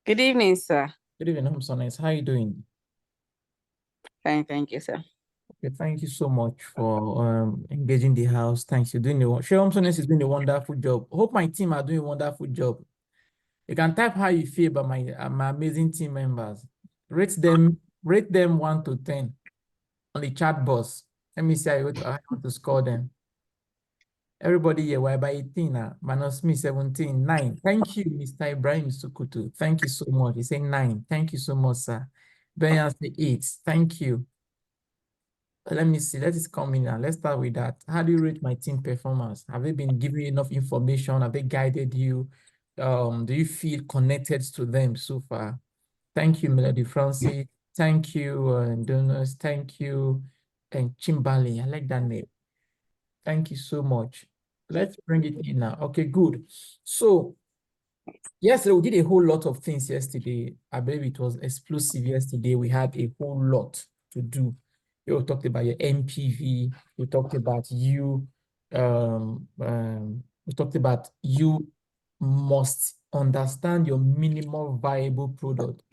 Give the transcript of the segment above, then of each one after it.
Good evening, sir. Good evening, Homsonis. How are you doing? Fine, thank you, sir. Okay, thank you so much for engaging the house. Thanks. You're doing the Sure, Homsonis is doing a wonderful job. Hope my team are doing a wonderful job. You can type how you feel about my amazing team members. Rate them 1 to 10 on the chat box. Let me see how you want to score them. Everybody here, why by 18 now? Minus me 17, 9. Thank you, Mr. Ibrahim Sukutu. Thank you so much. He's saying 9. Thank you so much, sir. Ben say 8. Thank you. Let me see. Let us come in now. Let's start with that. How do you rate my team performance? Have they been giving you enough information? Have they guided you? Do you feel connected to them so far? Thank you, Melody Francis. Thank you, Donos. Thank you, and Chimbali. I like that name. Thank you so much. Let's bring it in now. Okay, good. So, yesterday we did a whole lot of things yesterday. I believe it was explosive yesterday. We had a whole lot to do. We talked about your MPV. We talked about you. We talked about you must understand your minimum viable product.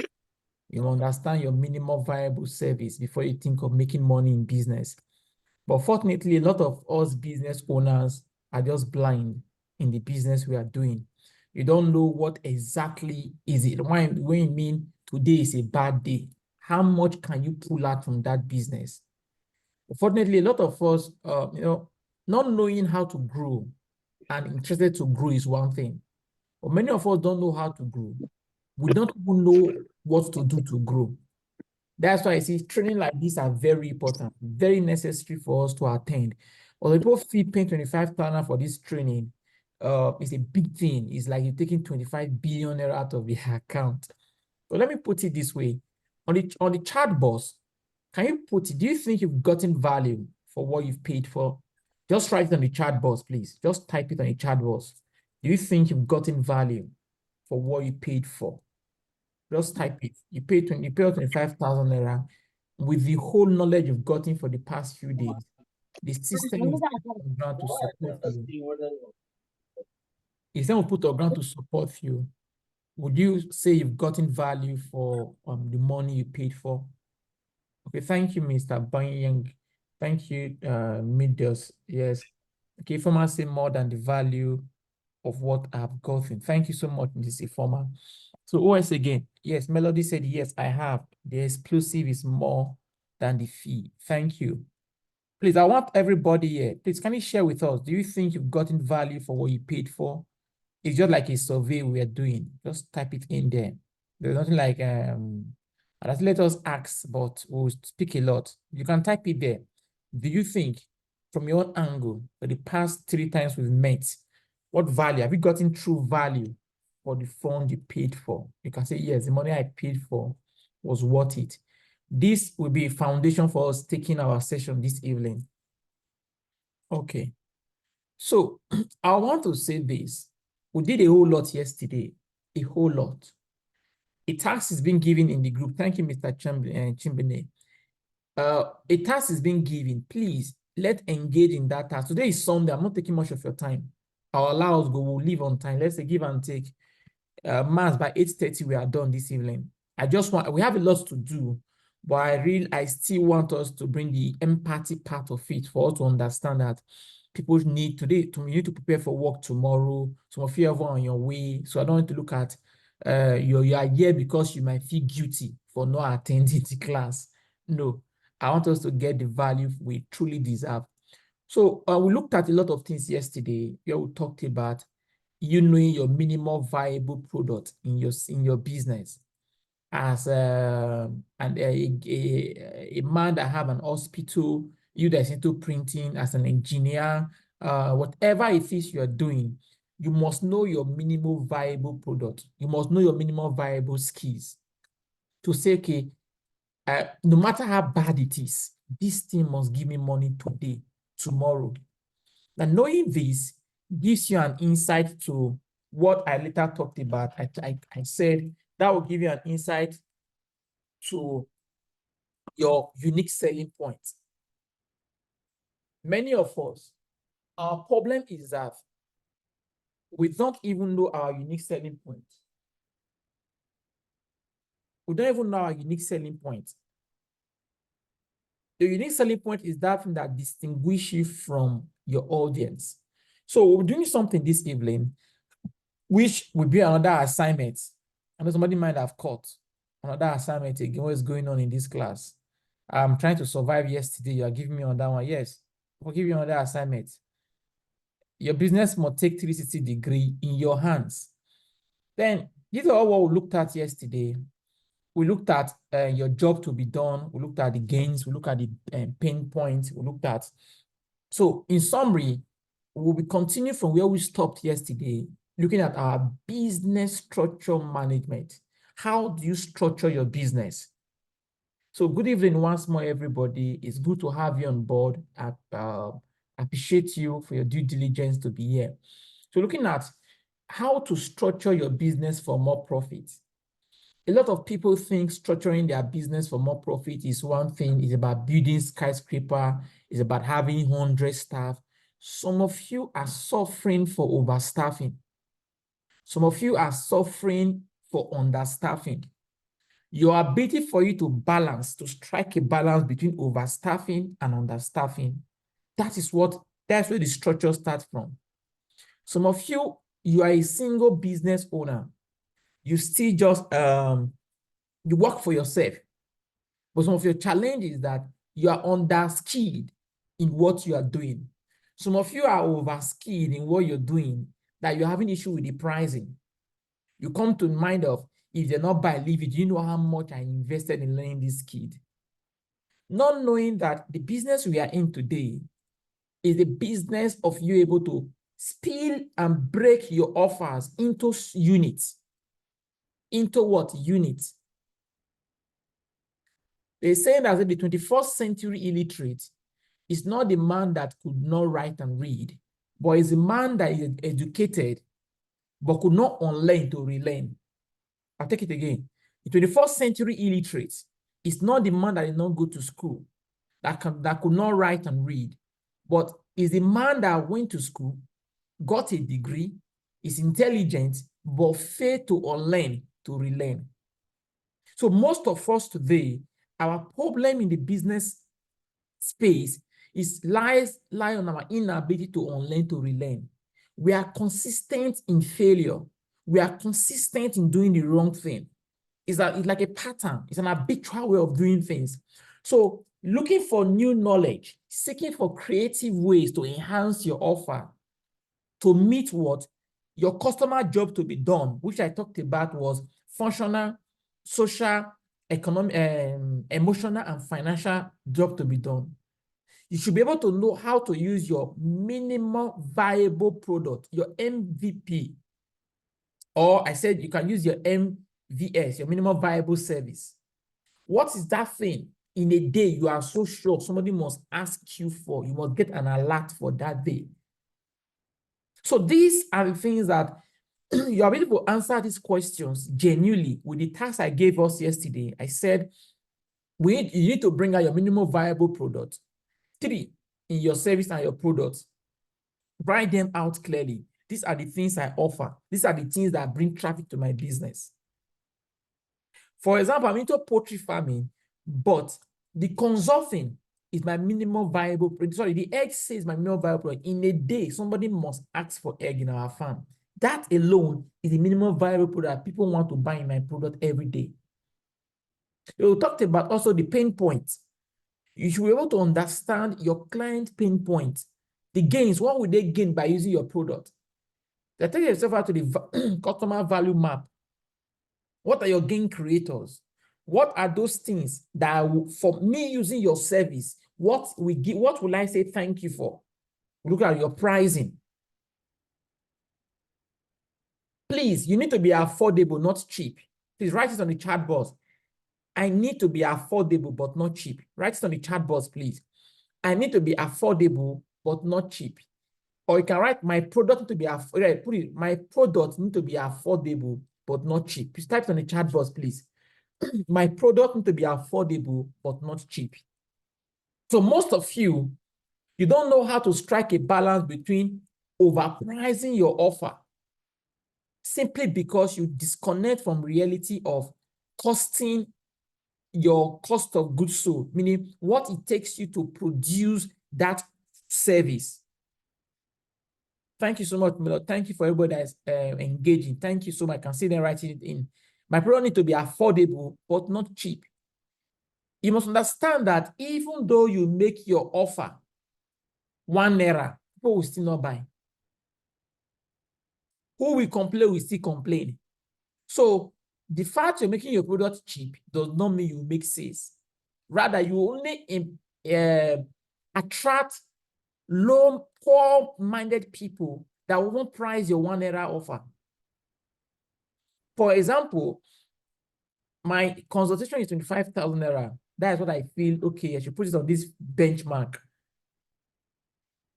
You understand your minimum viable service before you think of making money in business. But fortunately, a lot of us business owners are just blind in the business we are doing. You don't know what exactly is it. When you mean today is a bad day, how much can you pull out from that business? Fortunately, a lot of us, not knowing how to grow and interested to grow is one thing. But many of us don't know how to grow. We don't even know what to do to grow. That's why I see training like this are very important, very necessary for us to attend. Although people fee paying 25,000 for this training, it's a big thing. It's like you're taking 25 billion naira out of the account. But let me put it this way. On the chat box, can you put it, do you think you've gotten value for what you've paid for? Just write it on the chat box, please. Just type it on the chat box. Do you think you've gotten value for what you paid for? Just type it. You pay 25,000 naira with the whole knowledge you've gotten for the past few days. The system is on ground to support you. The system will put on ground to support you. Would you say you've gotten value for the money you paid for? Okay, thank you, Mr. Banyang. Thank you, Midos. Yes. Okay, Informer say more than the value of what I've gotten. Thank you so much, Mrs. Informer. So OS again, yes, Melody said, yes, I have. The explosive is more than the fee. Thank you. Please, I want everybody here, please, can you share with us? Do you think you've gotten value for what you paid for? It's just like a survey we are doing. Just type it in there. There's nothing like, let us ask, but we'll speak a lot. You can type it there. Do you think, from your own angle, for the past 3 times we've met, what value, have you gotten true value for the fund you paid for? You can say, yes, the money I paid for was worth it. This will be a foundation for us taking our session this evening. Okay. So I want to say this. We did a whole lot yesterday, a whole lot. A task is being given in the group. Thank you, Mr. Chimbene. A task is being given. Please, let's engage in that task. Today is Sunday. I'm not taking much of your time. I'll allow us go. We'll leave on time. Let's say give and take. Mass by 8:30, we are done this evening. We have a lot to do, but I still want us to bring the empathy part of it for us to understand that people need you need to prepare for work tomorrow. Some of you are on your way. So I don't want to look at you are here because you might feel guilty for not attending the class. No, I want us to get the value we truly deserve. So we looked at a lot of things yesterday. Here we talked about you knowing your minimum viable product in your business. As a man that have an hospital, you that's into printing, as an engineer, whatever it is you are doing, you must know your minimum viable product. You must know your minimum viable skills to say, okay, no matter how bad it is, this thing must give me money today, tomorrow. Now, knowing this gives you an insight to what I later talked about. I said that will give you an insight to your unique selling point. Many of us, our problem is that we don't even know our unique selling point. We don't even know our unique selling point. The unique selling point is that thing that distinguishes you from your audience. So we're doing something this evening, which will be another assignment. I know somebody might have caught another assignment again. What is going on in this class? I'm trying to survive yesterday. You are giving me another one. Yes, I'll give you another assignment. Your business must take 360-degree in your hands. Then these are all what we looked at yesterday. We looked at your job to be done. We looked at the gains. We looked at the pain points. We looked at. So in summary, we will be continuing from where we stopped yesterday, looking at our business structure management. How do you structure your business? So good evening once more, everybody. It's good to have you on board. I appreciate you for your due diligence to be here. So looking at how to structure your business for more profit. A lot of people think structuring their business for more profit is one thing. It's about building skyscraper. It's about having 100 staff. Some of you are suffering for overstaffing. Some of you are suffering for understaffing. Your ability for you to balance, to strike a balance between overstaffing and understaffing, that's where the structure starts from. Some of you, you are a single business owner. You still just, you work for yourself. But some of your challenge is that you are underskilled in what you are doing. Some of you are overskilled in what you're doing, that you're having issue with the pricing. You come to mind of, if they're not buy, leave it. Do you know how much I invested in learning this skill? Not knowing that the business we are in today is the business of you able to spill and break your offers into units. Into what? Units. They say that the 21st century illiterate is not the man that could not write and read, but is a man that is educated, but could not unlearn to relearn. I'll take it again. The 21st century illiterate is not the man that did not go to school, that could not write and read, but is the man that went to school, got a degree, is intelligent, but failed to unlearn to relearn. So most of us today, our problem in the business space lie on our inability to unlearn to relearn. We are consistent in failure. We are consistent in doing the wrong thing. It's like a pattern. It's an habitual way of doing things. So looking for new knowledge, seeking for creative ways to enhance your offer, to meet what your customer job to be done, which I talked about was functional, social, economic, emotional, and financial job to be done. You should be able to know how to use your minimum viable product, your MVP. Or I said you can use your MVS, your minimum viable service. What is that thing in a day you are so sure somebody must ask you for? You must get an alert for that day. So these are the things that you are able to answer these questions genuinely with the task I gave us yesterday. I said, you need to bring out your minimum viable product. 3, in your service and your products. Write them out clearly. These are the things I offer. These are the things that bring traffic to my business. For example, I'm into poultry farming, but the consulting is my minimum viable product. Sorry, the egg says my minimum viable product. In a day, somebody must ask for egg in our farm. That alone is the minimum viable product people want to buy in my product every day. We talked about also the pain points. You should be able to understand your client pain points. The gains, what would they gain by using your product? So take yourself out to the customer value map. What are your gain creators? What are those things that for me using your service, what will I say thank you for? Look at your pricing. Please, you need to be affordable, not cheap. Please write it on the chat box. I need to be affordable, but not cheap. Write it on the chat box, please. I need to be affordable, but not cheap. Or you can write my product to be affordable. My product need to be affordable, but not cheap. Please type it on the chat box, please. My product need to be affordable, but not cheap. So most of you don't know how to strike a balance between overpricing your offer simply because you disconnect from reality of costing your cost of goods sold, meaning what it takes you to produce that service. Thank you so much, Milo. Thank you for everybody that is engaging. Thank you so much. I can see them writing it in. My product need to be affordable, but not cheap. You must understand that even though you make your offer ₦1, people will still not buy. Who will complain will still complain. So the fact you're making your product cheap does not mean you make sales. Rather, you only attract low, poor-minded people that won't price your ₦1 offer. For example, my consultation is 25,000 naira. That is what I feel, okay, I should put it on this benchmark.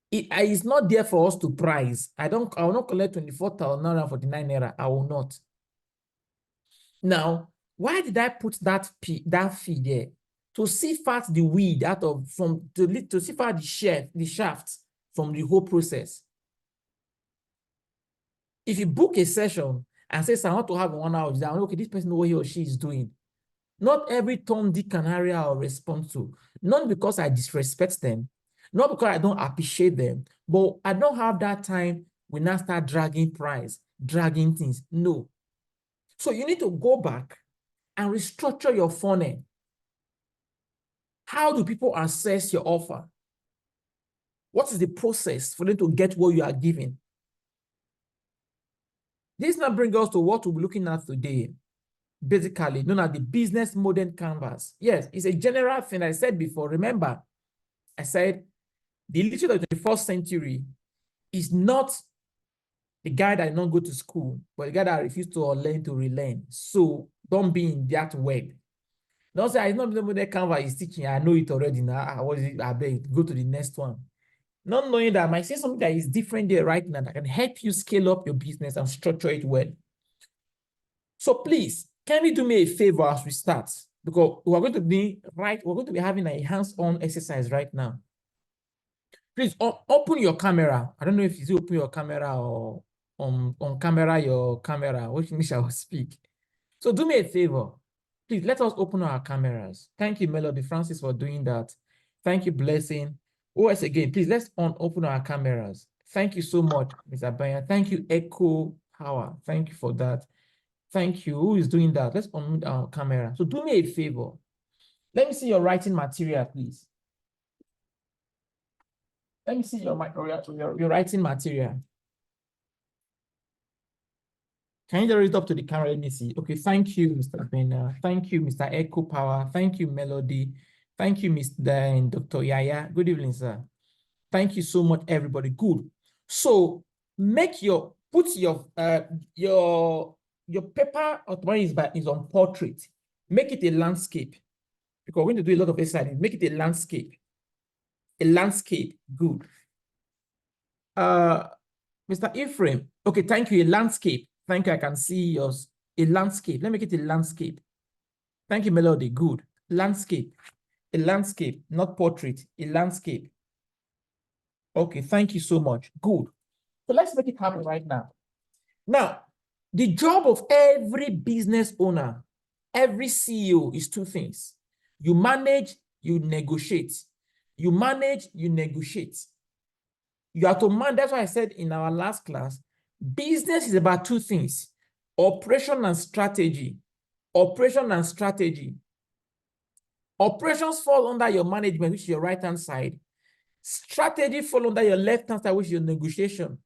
It is not there for us to price. I will not collect 24,000 naira for the 9 naira. I will not. Now, why did I put that fee there? To sift out the weed out of to sift out the shaft from the whole process. If you book a session and say, I want to have 1 hour, okay, this person knows what he or she is doing. Not every Tom, Dick, and Harry I will respond to. Not because I disrespect them, not because I don't appreciate them, but I don't have that time when I start dragging price, dragging things. No. So you need to go back and restructure your funnel. How do people assess your offer? What is the process for them to get what you are giving? This now brings us to what we'll be looking at today, basically known as the business model canvas. Yes, it's a general thing I said before. Remember, I said the literature of the 21st century is not the guy that did not go to school, but the guy that refused to learn to relearn. So don't be in that web. Don't say, it's not the model canvas is teaching. I know it already now. I beg, go to the next one. Not knowing that I might say something that is different there right now that can help you scale up your business and structure it well. So please, can you do me a favor as we start? Because we're going to be having a hands-on exercise right now. Please open your camera. I don't know if you open your camera or on camera your camera, which means I will speak. So do me a favor. Please let us open our cameras. Thank you, Melody Francis, for doing that. Thank you, Blessing. OS again, please let's open our cameras. Thank you so much, Mr. Banya. Thank you, Echo Power. Thank you for that. Thank you. Who is doing that? Let's unmute our camera. So do me a favor. Let me see your writing material, please. Let me see your writing material. Can you raise it up to the camera? Let me see. Okay, thank you, Mr. Bena. Thank you, Mr. Echo Power. Thank you, Melody. Thank you, Mr. Dr. Yaya. Good evening, sir. Thank you so much, everybody. Good. So put your paper is on portrait. Make it a landscape. Because we're going to do a lot of exercises. Make it a landscape. A landscape. Good. Mr. Ephraim. Okay, thank you. A landscape. Thank you. I can see yours. A landscape. Let me make it a landscape. Thank you, Melody. Good. Landscape. A landscape, not portrait. A landscape. Okay, thank you so much. Good. So let's make it happen right now. Now, the job of every business owner, every CEO is two things. You manage, you negotiate. You manage, you negotiate. You have to manage. That's why I said in our last class, business is about two things: operation and strategy. Operation and strategy. Operations fall under your management, which is your right-hand side. Strategy fall under your left-hand side, which is your negotiation.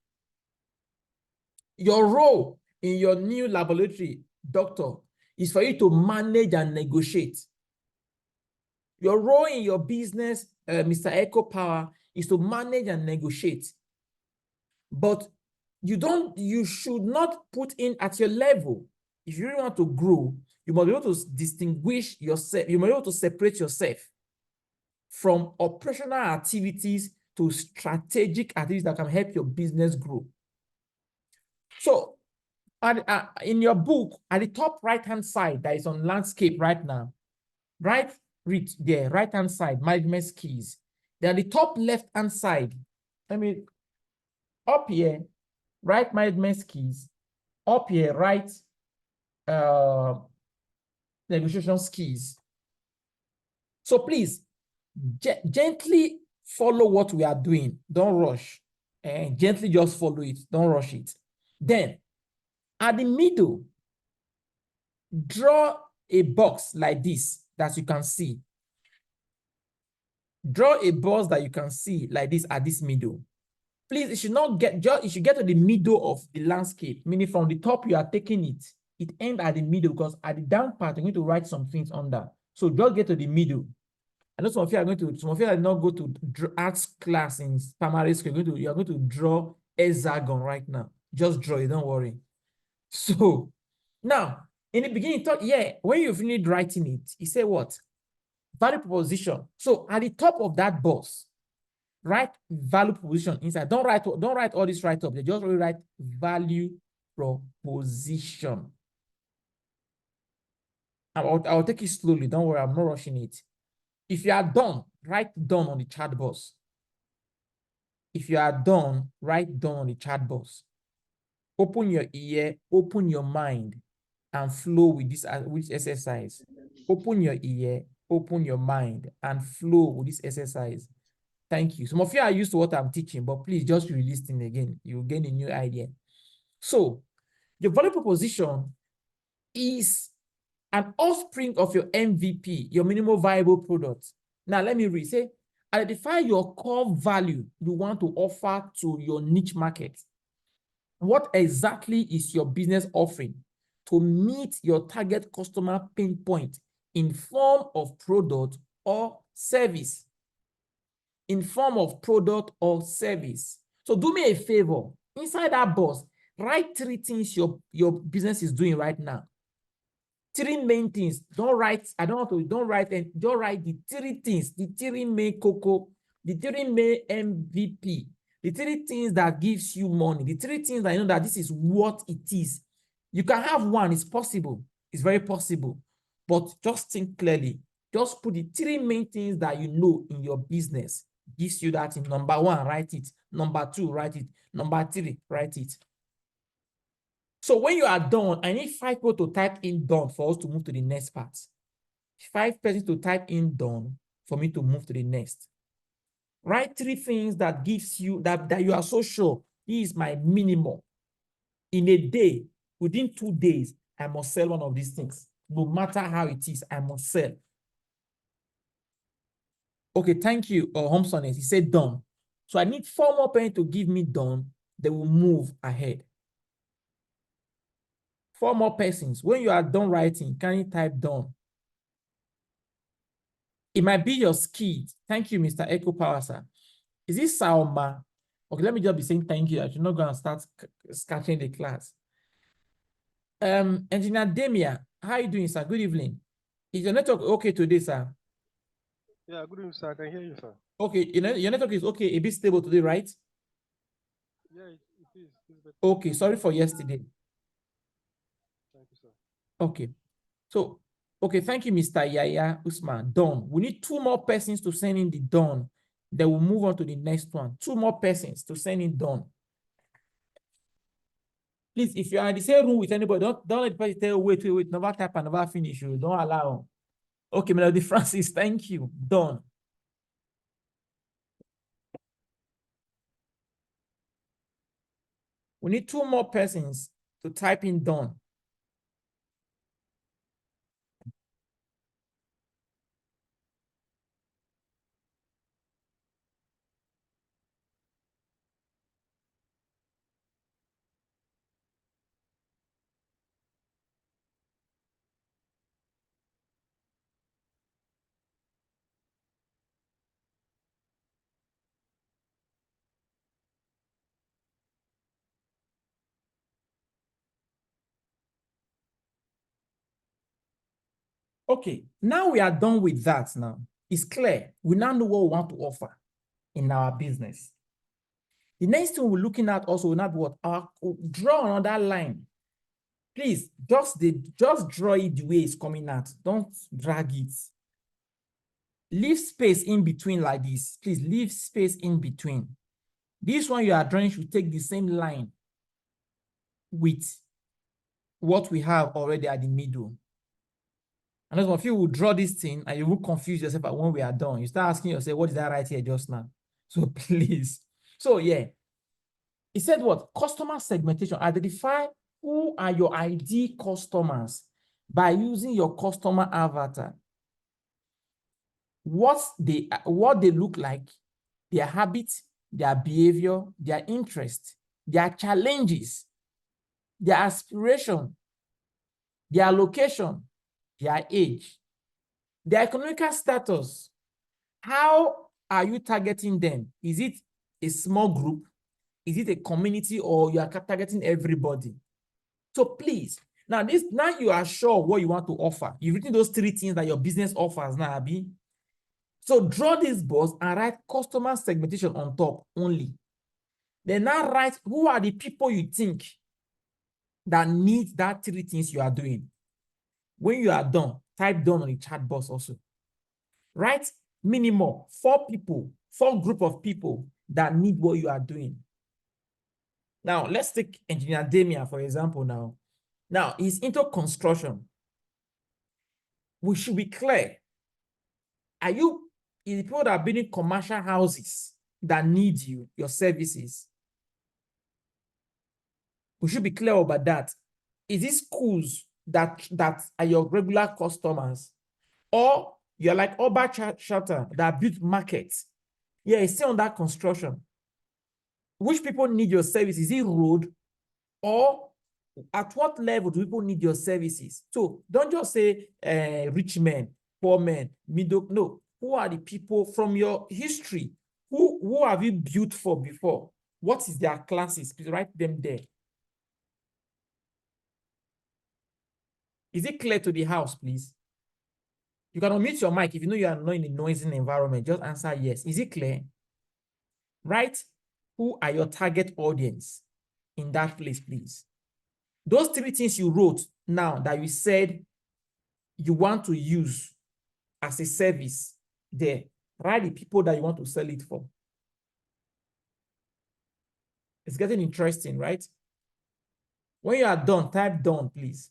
Your role in your new laboratory, doctor, is for you to manage and negotiate. Your role in your business, Mr. Echo Power, is to manage and negotiate. But you should not put in at your level. If you really want to grow, you must be able to distinguish yourself. You must be able to separate yourself from operational activities to strategic activities that can help your business grow. So in your book, at the top right-hand side, that is on landscape right now, read there, right-hand side, management keys. Then the top left-hand side, up here, right management keys, up here, right negotiation skills. So please, gently follow what we are doing. Don't rush. And gently just follow it. Don't rush it. Then, at the middle, draw a box like this that you can see. Draw a box that you can see like this at this middle. Please, it should not get, it should get to the middle of the landscape, meaning from the top you are taking it, it ends at the middle, because at the down part, you're going to write some things under. So just get to the middle. I know some of you are not go to arts class in primary school. You are going to draw hexagon right now. Just draw it, don't worry. So now, in the beginning, when you finished writing it, you say what? Value proposition. So at the top of that box, write value proposition inside. Don't write all this right up. They just really write value proposition. I'll take it slowly. Don't worry, I'm not rushing it. If you are done, write done on the chat box. If you are done, write done on the chat box. Open your ear, open your mind, and flow with this exercise. Open your ear, open your mind, and flow with this exercise. Thank you. Some of you are used to what I'm teaching, but please just re-listen again. You'll gain a new idea. So, your value proposition is an offspring of your MVP, your minimum viable product. Now, let me read. Say, identify your core value you want to offer to your niche market. What exactly is your business offering to meet your target customer pain point in form of product or service? In form of product or service. So do me a favor. Inside that box, write 3 things your business is doing right now. 3 main things. Don't write and don't write the 3 things, the 3 main cocoa, the 3 main MVP, the 3 things that gives you money, the 3 things that you know that this is what it is. You can have one, it's possible. It's very possible. But just think clearly. Just put the 3 main things that you know in your business. Gives you that in number 1, write it. Number 2, write it. Number 3, write it. So when you are done, I need 5 people to type in done for us to move to the next part. 5 persons to type in done for me to move to the next. Write 3 things that gives you, that you are so sure, this is my minimum. In a day, within 2 days, I must sell one of these things. No matter how it is, I must sell. Okay, thank you, Homson. He said done. So I need 4 more people to give me done. They will move ahead. 4 more persons. When you are done writing, can you type done? It might be your skills. Thank you, Mr. Echo Power, sir. Is this Salma? Okay, let me just be saying thank you. I should not go and start sketching the class. Engineer Demia, how are you doing, sir? Good evening. Is your network okay today, sir? Yeah, good evening, sir. I can hear you, sir. Okay, your network is okay, a bit stable today, right? Yeah, it is. Okay, sorry for yesterday. Thank you, sir. Okay. So, okay, thank you, Mr. Yaya Usman. Done. We need 2 more persons to send in the done. Then we'll move on to the next one. 2 more persons to send in done. Please, if you are in the same room with anybody, don't let the person tell you, wait, never type and never finish. You don't allow. Okay, Melody Francis, thank you. Done. We need 2 more persons to type in done. Okay, now we are done with that now. It's clear. We now know what we want to offer in our business. The next thing we're looking at also will not be what? Draw another line. Please, just draw it the way it's coming out. Don't drag it. Leave space in between like this. Please leave space in between. This one you are drawing should take the same line with what we have already at the middle. And some of you will draw this thing and you will confuse yourself when we are done. You start asking yourself, what did I write here just now? So please. So yeah. He said what? Customer segmentation. Identify who are your ideal customers by using your customer avatar. What they look like, their habits, their behavior, their interest, their challenges, their aspiration, their location, their age, their economical status. How are you targeting them? Is it a small group? Is it a community, or you are targeting everybody? So please, now you are sure what you want to offer. You've written those 3 things that your business offers now, Abi. So draw this box and write customer segmentation on top only. Then now write who are the people you think that need that 3 things you are doing. When you are done, type down on the chat box also. Write minimum 4 group of people that need what you are doing. Now, let's take Engineer Damien, for example, now. Now, he's into construction. We should be clear. Are you the people that are building commercial houses that need your services? We should be clear about that. Is it schools that are your regular customers? Or you're like Oba Shelter that build markets? Yeah, it's still under construction. Which people need your service? Is it road? Or at what level do people need your services? So don't just say rich men, poor men, middle. No. Who are the people from your history? Who have you built for before? What is their classes? Please write them there. Is it clear to the house, please? You can unmute your mic if you know you are not in a noisy environment. Just answer yes. Is it clear? Write who are your target audience in that place, please. Those 3 things you wrote now that you said you want to use as a service there, write the people that you want to sell it for. It's getting interesting, right? When you are done, type done, please.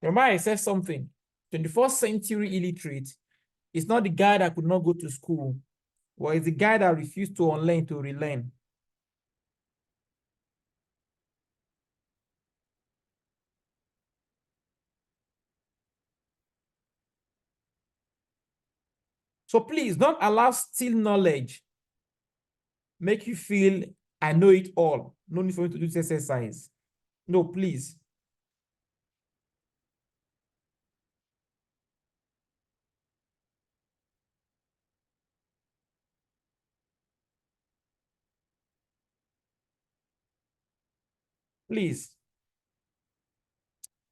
Remember I said something. 21st century illiterate is not the guy that could not go to school, or it's the guy that refused to unlearn to relearn. So please don't allow still knowledge make you feel I know it all. No need for me to do this exercise. No, please. Please.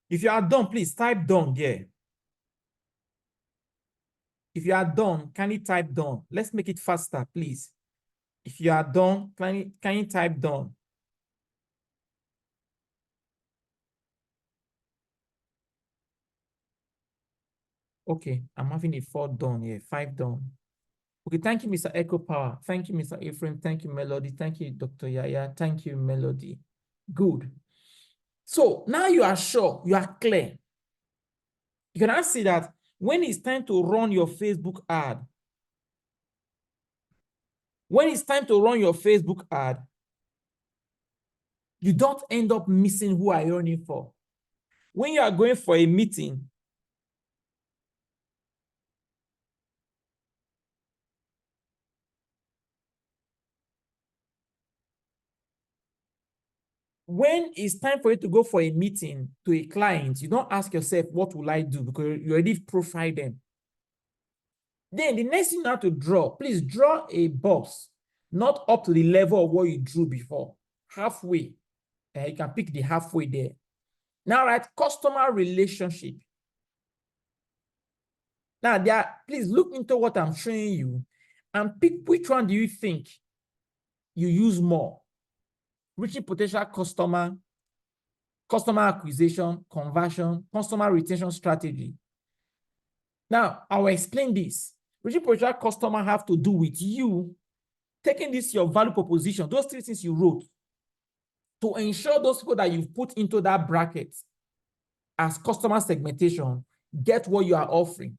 If you are done, please type done here. If you are done, can you type done? Let's make it faster, please. If you are done, can you type done? Okay, I'm having a 4 done here, 5 done. Okay, thank you, Mr. Echo Power. Thank you, Mr. Ephraim. Thank you, Melody. Thank you, Dr. Yaya. Thank you, Melody. Good. So now you are sure, you are clear. You can now see that when it's time to run your Facebook ad, you don't end up missing who are you running for. When you are going for a meeting, when it's time for you to go for a meeting to a client, you don't ask yourself, what will I do? Because you already profile them. Then the next thing you have to draw, please draw a box, not up to the level of what you drew before, halfway. You can pick the halfway there. Now, right, customer relationship. Now, please look into what I'm showing you and pick which one do you think you use more. Reaching potential customer acquisition, conversion, customer retention strategy. Now, I'll explain this. Reaching potential customer have to do with you taking this, your value proposition, those 3 things you wrote, to ensure those people that you've put into that bracket as customer segmentation get what you are offering?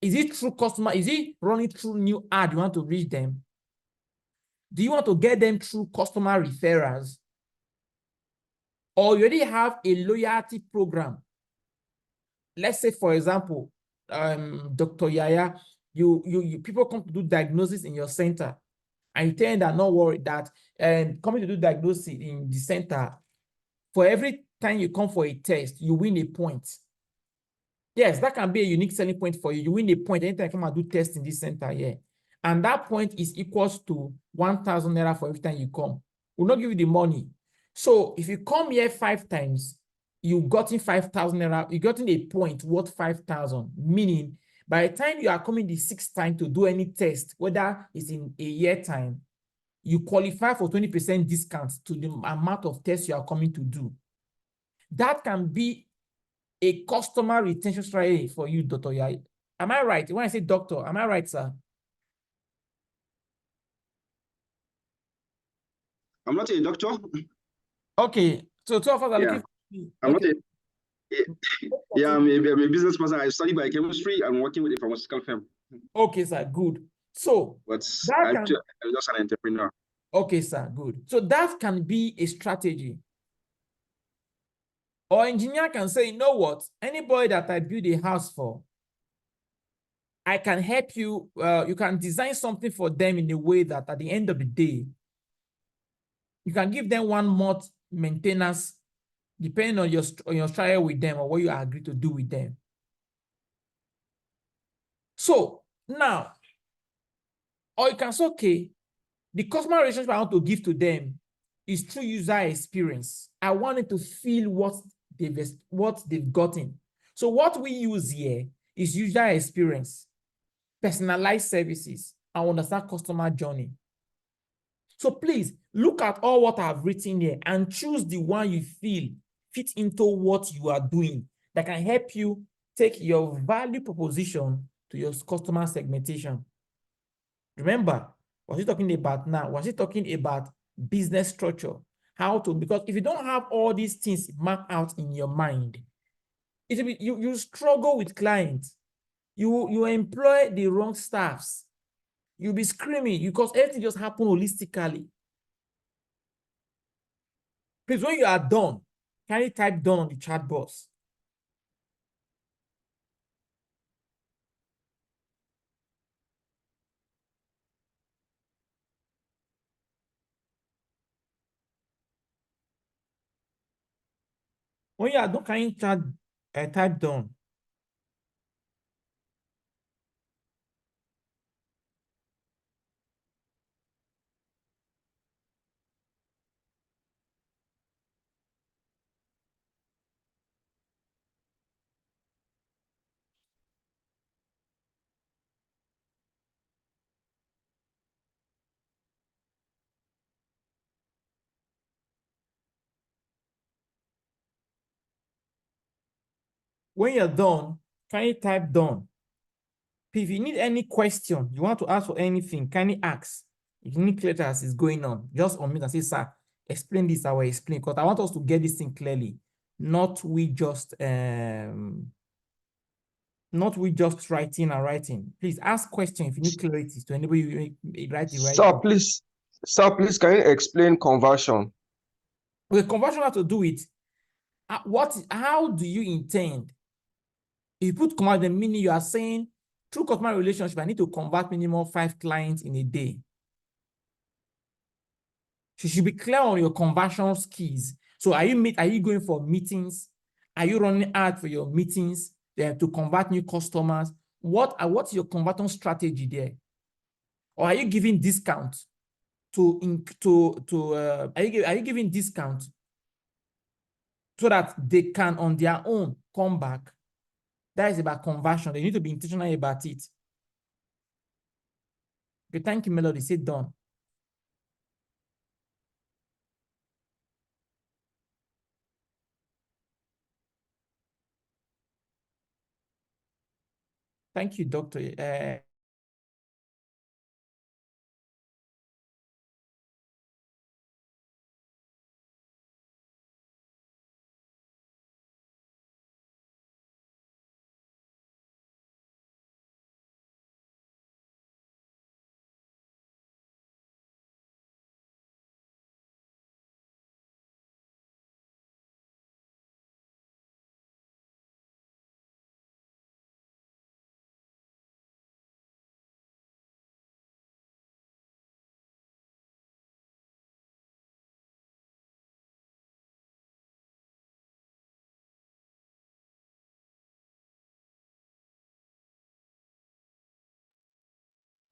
Is it through customer? Is it running through new ad you want to reach them? Do you want to get them through customer referrals? Or you already have a loyalty program? Let's say, for example, Dr. Yaya, you people come to do diagnosis in your center, and you tell them that not worry that coming to do diagnosis in the center, for every time you come for a test, you win a point. Yes, that can be a unique selling point for you. You win a point anytime you come and do test in this center here. And that point is equals to 1,000 naira for every time you come. We'll not give you the money. So if you come here 5 times, you've gotten 5,000 naira, you've gotten a point worth 5,000, meaning by the time you are coming the 6th time to do any test, whether it's in a year time, you qualify for 20% discount to the amount of tests you are coming to do. That can be a customer retention strategy for you, Dr. Yaya. Am I right? When I say doctor, am I right, sir? I'm not a doctor. Okay, so 2 of us are looking for you. I'm Okay. not I'm a business person. I study biochemistry. I'm working with a pharmaceutical firm. Okay, sir, good. So But that I'm just an entrepreneur. okay, sir, good. So that can be a strategy. Or engineer can say, you know what? Anybody that I build a house for, I can help you. You can design something for them in a way that at the end of the day, you can give them 1 month maintenance, depending on your trial with them or what you agree to do with them. So now, or you can say, okay, the customer relationship I want to give to them is through user experience. I want it to feel what they've gotten. So what we use here is user experience, personalized services, and understand customer journey. So please look at all what I've written here and choose the one you feel fit into what you are doing that can help you take your value proposition to your customer segmentation. Remember, what he's talking about now, was he talking about business structure? How to, because if you don't have all these things mapped out in your mind, it will be, you struggle with clients. You employ the wrong staffs. You'll be screaming because everything just happened holistically. Please, when you are done, can you type done on the chat box? When you are done, can you type done? When you're done, can you type done? If you need any question, you want to ask for anything, can you ask? If you need clarity as is going on, just unmute and say, sir, explain this, I will explain, because I want us to get this thing clearly, not we just writing and writing. Please ask questions if you need clarity to enable you write the right thing. Sir, please, can you explain conversion? With conversion has to do with how do you intend? If you put conversion, meaning you are saying through customer relationship, I need to convert minimum 5 clients in a day. You should be clear on your conversion skills. So are you going for meetings? Are you running ads for your meetings to convert new customers? What's your conversion strategy there? Or are you giving discount are you giving discount so that they can on their own come back? That is about conversion. They need to be intentional about it. Okay, thank you, Melody. Sit down. Thank you, Doctor.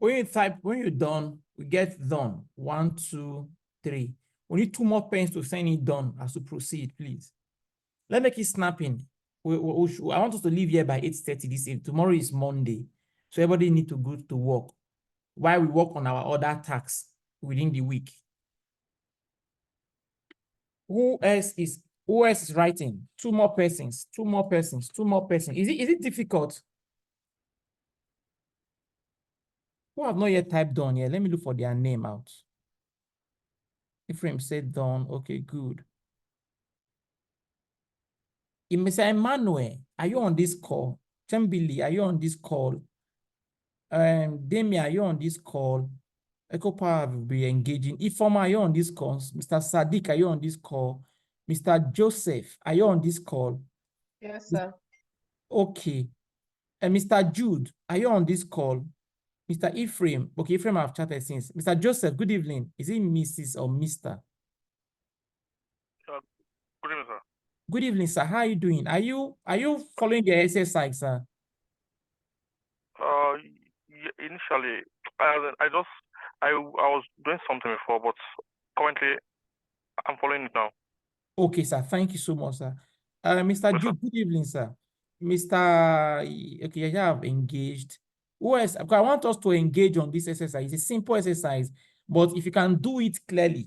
when you type, when you're done, we get done. 1, 2, 3. We need 2 more pens to sign it done as to proceed, please. Let's make it snapping. I want us to leave here by 8:30 this evening. Tomorrow is Monday. So everybody need to go to work while we work on our other tasks within the week. Who else is writing? 2 more persons, 2 more persons, 2 more persons. Is it difficult? Who have not yet typed done here? Let me look for their name out. Ephraim said done. Okay, good. Mr. Emmanuel, are you on this call? Tembili, are you on this call? Demi, are you on this call? Echo Power will be engaging. Ifoma, are you on this call? Mr. Sadiq, are you on this call? Mr. Joseph, are you on this call? Yes, sir. Okay. And Mr. Jude, are you on this call? Mr. Ephraim, okay, Ephraim I've chatted since. Mr. Joseph, good evening. Is it Mrs. or Mr.? Good evening, sir. Good evening, sir. How are you doing? Are you following the exercise, sir? Initially, I was doing something before, but currently I'm following it now. Okay, sir. Thank you so much, sir. Mr. Yes, sir. Jude, good evening, sir. Okay, I have engaged. Who else? Because I want us to engage on this exercise. It's a simple exercise, but if you can do it clearly,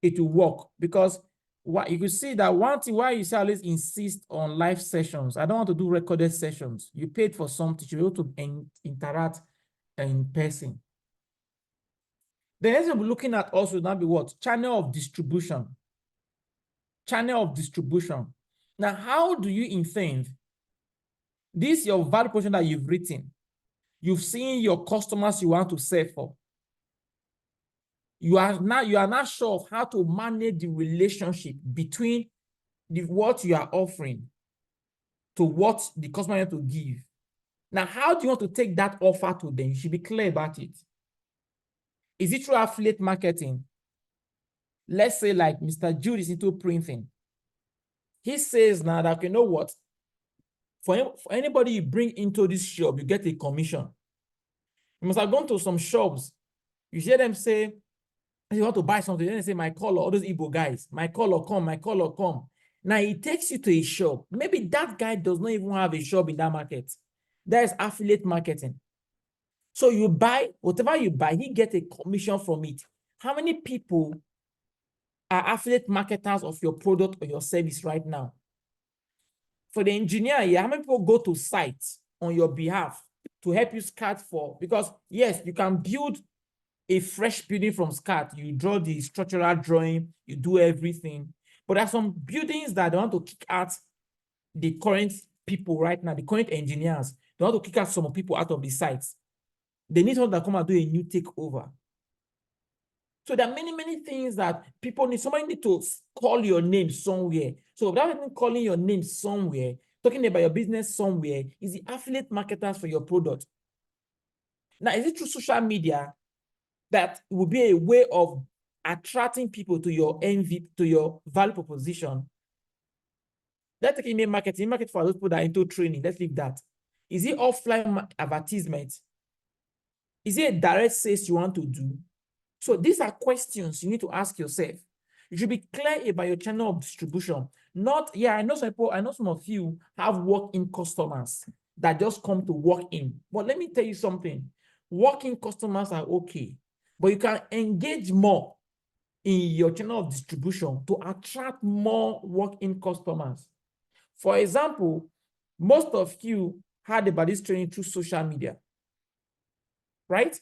it will work. Because what you could see that one thing why you say always insist on live sessions. I don't want to do recorded sessions. You paid for something, you have to interact in person. The next thing we're looking at also now be what? Channel of distribution. Channel of distribution. Now, how do you intend this your value proposition that you've written? You've seen your customers you want to sell for. You are not sure of how to manage the relationship between what you are offering to what the customer has to give. Now, how do you want to take that offer to them? You should be clear about it. Is it through affiliate marketing? Let's say like Mr. Jude is into printing. He says now that, you know what? For anybody you bring into this shop, you get a commission. You must have gone to some shops. You hear them say, you want to buy something, then they say, my color, all those Igbo guys, my color, come, my color, come. Now he takes you to a shop. Maybe that guy does not even have a shop in that market. There is affiliate marketing. So you buy, whatever you buy, he gets a commission from it. How many people are affiliate marketers of your product or your service right now? For the engineer here, how many people go to sites on your behalf to help you scout for? Because yes, you can build a fresh building from scratch. You draw the structural drawing, you do everything. But there are some buildings that they want to kick out the current people right now, the current engineers. They want to kick out some people out of the sites. They need someone that come and do a new takeover. So there are many, many things that people need. Somebody need to call your name somewhere. So without even calling your name somewhere, talking about your business somewhere, is the affiliate marketers for your product. Now, is it through social media that will be a way of attracting people to your to your value proposition? Let's take email marketing. Market for those people that are into training. Let's leave that. Is it offline advertisement? Is it a direct sales you want to do? So these are questions you need to ask yourself. You should be clear about your channel of distribution. Not, yeah, I know some of you have walk-in customers that just come to walk in. But let me tell you something. Walk-in customers are okay, but you can engage more in your channel of distribution to attract more walk-in customers. For example, most of you heard about this training through social media, right?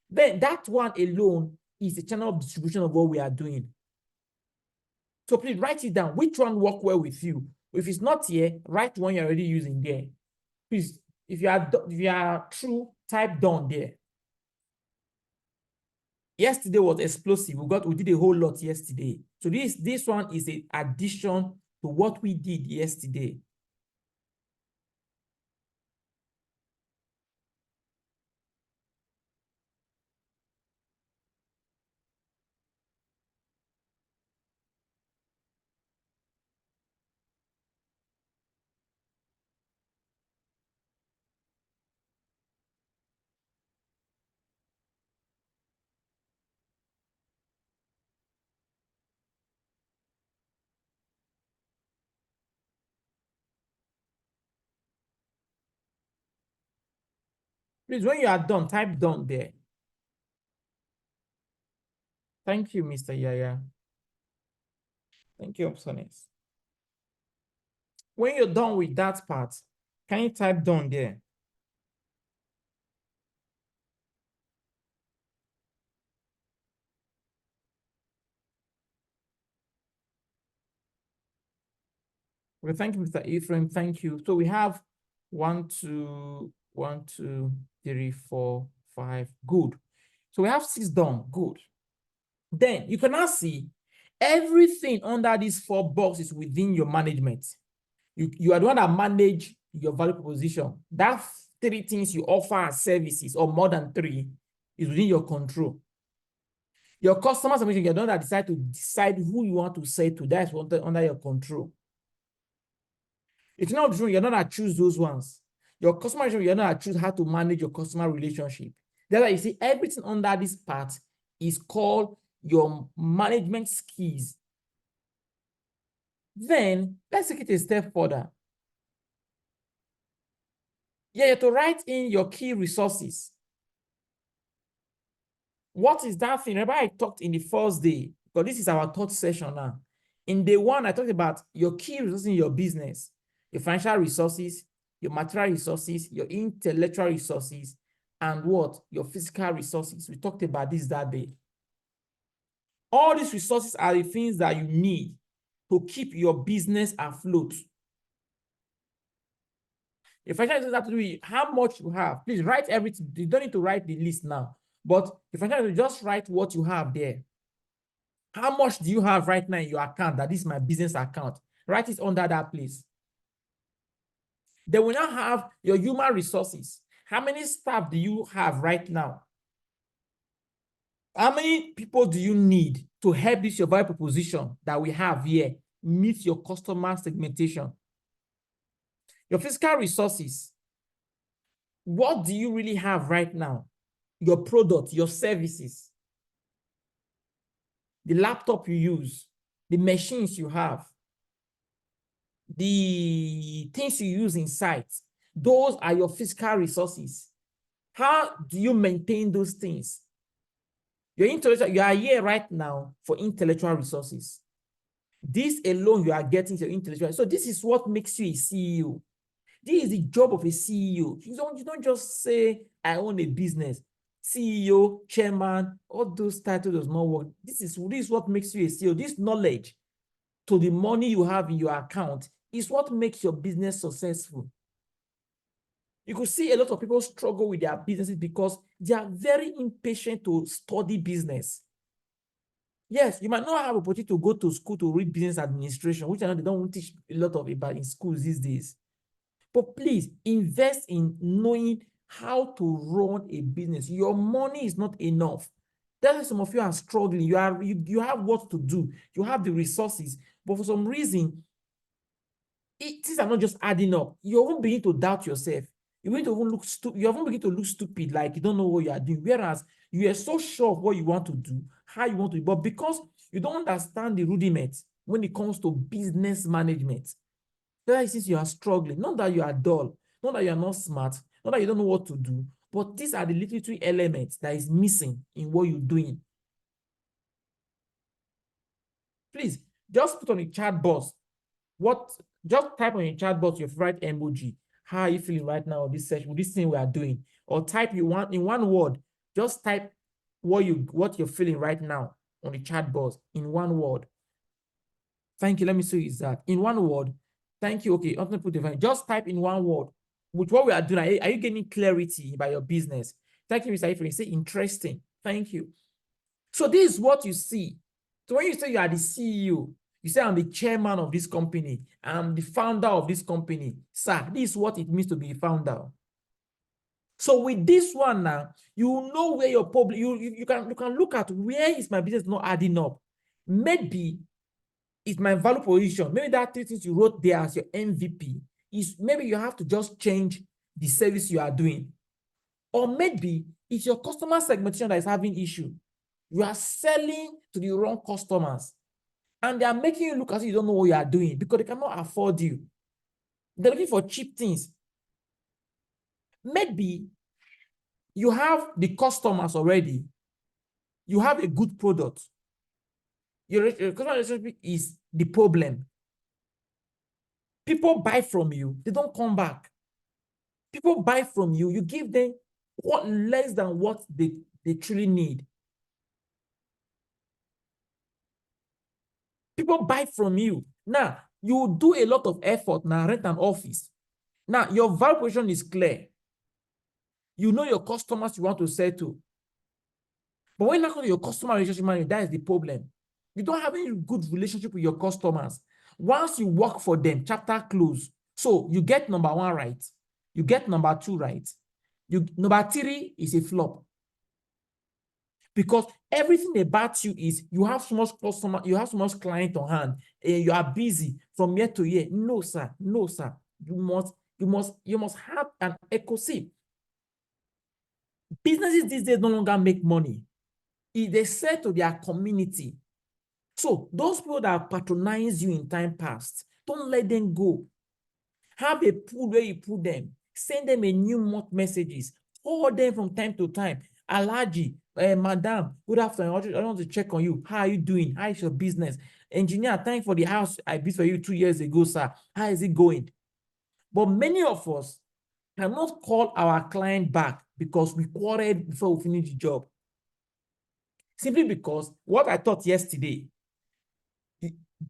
Then that one alone is the channel of distribution of what we are doing. So please write it down. Which one work well with you? If it's not here, write one you're already using there. Please, if you are true, type down there. Yesterday was explosive. We did a whole lot yesterday. So this one is an addition to what we did yesterday. Please, when you are done, type done there. Thank you, Mr. Yaya. Thank you, Opsonis. When you're done with that part, can you type done there? Well, thank you, Mr. Ephraim. Thank you. So we have 1, 2, 1, 2, 3, 4, 5. Good. So we have 6 done. Good. Then you can now see everything under these 4 boxes within your management. You are the one that manage your value proposition. That 3 things you offer as services, or more than 3, is within your control. Your customers, you're the one that decide who you want to say to. That's under your control. It's not true. You're not going to choose those ones. Your customer, you're not going to choose how to manage your customer relationship. That's why you see everything under this part is called your management skills. Then let's take it a step further. Yeah, you have to write in your key resources. What is that thing? Remember, I talked in the first day, because this is our 3rd session now. In day 1, I talked about your key resources in your business, your financial resources, your material resources, your intellectual resources, and what? Your physical resources. We talked about this that day. All these resources are the things that you need to keep your business afloat. If I have to do with how much you have, please write everything. You don't need to write the list now. But if I to just write what you have there. How much do you have right now in your account? That is my business account. Write it under that place. Then we now have your human resources. How many staff do you have right now? How many people do you need to help this your value proposition that we have here meet your customer segmentation? Your physical resources. What do you really have right now? Your product, your services, the laptop you use, the machines you have, the things you use in sites. Those are your physical resources. How do you maintain those things? Your intellectual, you are here right now for intellectual resources. This alone you are getting your intellectual. So this is what makes you a CEO. This is the job of a CEO. You don't just say, I own a business. CEO, chairman, all those titles does not work. This is what makes you a CEO. This knowledge to the money you have in your account is what makes your business successful. You could see a lot of people struggle with their businesses because they are very impatient to study business. Yes, you might not have an opportunity to go to school to read business administration, which I know they don't teach a lot of about in schools these days. But please invest in knowing how to run a business. Your money is not enough. That's why some of you are struggling. You have what to do. You have the resources, but for some reason, things are not just adding up. You won't begin to doubt yourself. You won't even look stupid. You won't begin to look stupid, like you don't know what you are doing. Whereas you are so sure of what you want to do, how you want to do, but because you don't understand the rudiments when it comes to business management, that is, since you are struggling, not that you are dull, not that you are not smart, not that you don't know what to do, but these are the little 3 elements that is missing in what you're doing. Please, just put on the chat box. Just type on your chat box your favorite emoji. How are you feeling right now with this session, with this thing we are doing? Or type in one word. Just type what you're feeling right now on the chat box in one word. Thank you. Let me see is that in one word. Thank you. Okay, I'm going to put the just type in one word. With what we are doing, are you getting clarity about your business? Thank you, Mr. Iframe. Say interesting. Thank you. So this is what you see. So when you say you are the CEO, you say I'm the chairman of this company, I'm the founder of this company. Sir, this is what it means to be a founder. So with this one now, you know where your public, you can look at where is my business not adding up. Maybe it's my value position. Maybe that 3 things you wrote there as your MVP is maybe you have to just change the service you are doing. Or maybe it's your customer segmentation that is having issue. You are selling to the wrong customers and they are making you look as if you don't know what you are doing because they cannot afford you. They're looking for cheap things. Maybe you have the customers already. You have a good product. Your customer relationship is the problem. People buy from you, they don't come back. People buy from you, you give them what less than what they truly need. People buy from you. Now, you do a lot of effort now, rent an office. Now, your value proposition is clear. You know your customers you want to sell to. But when you look at your customer relationship management, that is the problem. You don't have any good relationship with your customers. Once you work for them, chapter close. So you get number 1 right. You get number 2 right. Number 3 is a flop. Because everything about you is you have so much customer, you have so much client on hand, and you are busy from year to year. No, sir. No, sir. You must have an ecosystem. Businesses these days no longer make money. They sell to their community. So those people that patronize you in time past, don't let them go. Have a pool where you put them. Send them a new month messages. Call them from time to time. Alaji, madam, good afternoon. I want to check on you. How are you doing? How is your business? Engineer, thank you for the house I built for you 2 years ago, sir. How is it going? But many of us cannot call our client back because we quarreled before we finish the job. Simply because what I taught yesterday,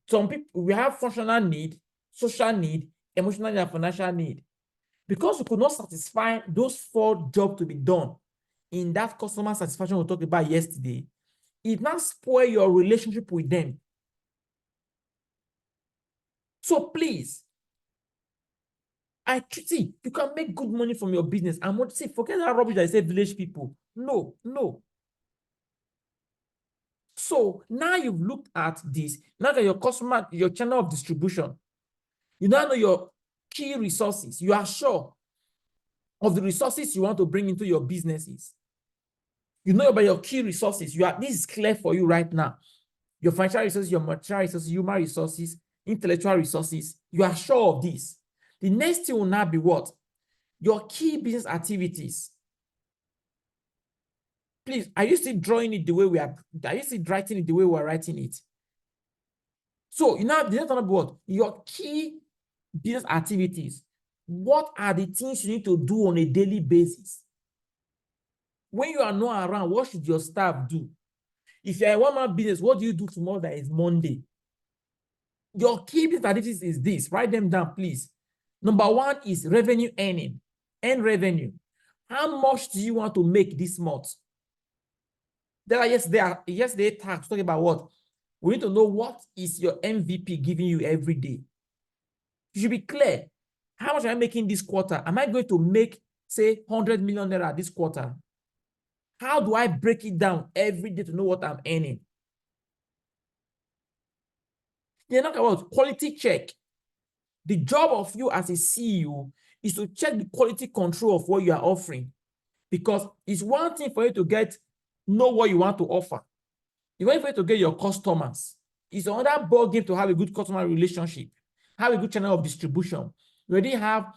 some people, we have functional need, social need, emotional need, and financial need. Because we could not satisfy those 4 jobs to be done in that customer satisfaction we talked about yesterday, it now spoil your relationship with them. So please, see, you can make good money from your business. I'm not saying, forget that rubbish that I say village people. No, no. So now you've looked at this. Now that your customer, your channel of distribution, you now know your key resources. You are sure of the resources you want to bring into your businesses. You know about your key resources. This is clear for you right now. Your financial resources, your material resources, human resources, intellectual resources. You are sure of this. The next thing will now be what? Your key business activities. Please, are you still drawing it the way we are? Are you still writing it the way we are writing it? So, the next one will be what? Your key business activities. What are the things you need to do on a daily basis? When you are not around, what should your staff do? If you're a one-man business, what do you do tomorrow that is Monday? Your key business activities is this. Write them down, please. Number 1 is revenue earning. Earn revenue. How much do you want to make this month? Yesterday tax talking about what? We need to know what is your MVP giving you every day. You should be clear. How much am I making this quarter? Am I going to make, say, 100 million naira this quarter? How do I break it down every day to know what I'm earning? You're not about quality check. The job of you as a CEO is to check the quality control of what you are offering. Because it's one thing for you to know what you want to offer. It's one thing for you to get your customers. It's another ball game to have a good customer relationship, have a good channel of distribution. You already have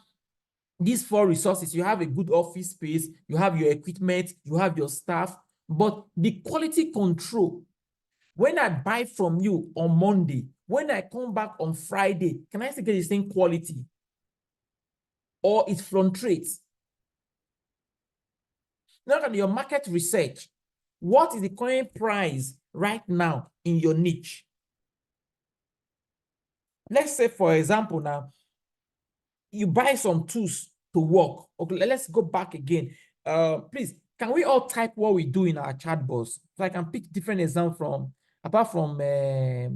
these 4 resources. You have a good office space, you have your equipment, you have your staff, but the quality control, when I buy from you on Monday, when I come back on Friday, can I still get the same quality? Or it fluctuates? Look at your market research. What is the current price right now in your niche? Let's say, for example, now, you buy some tools to work. Okay, let's go back again. Please, can we all type what we do in our chat box? So I can pick different examples apart from the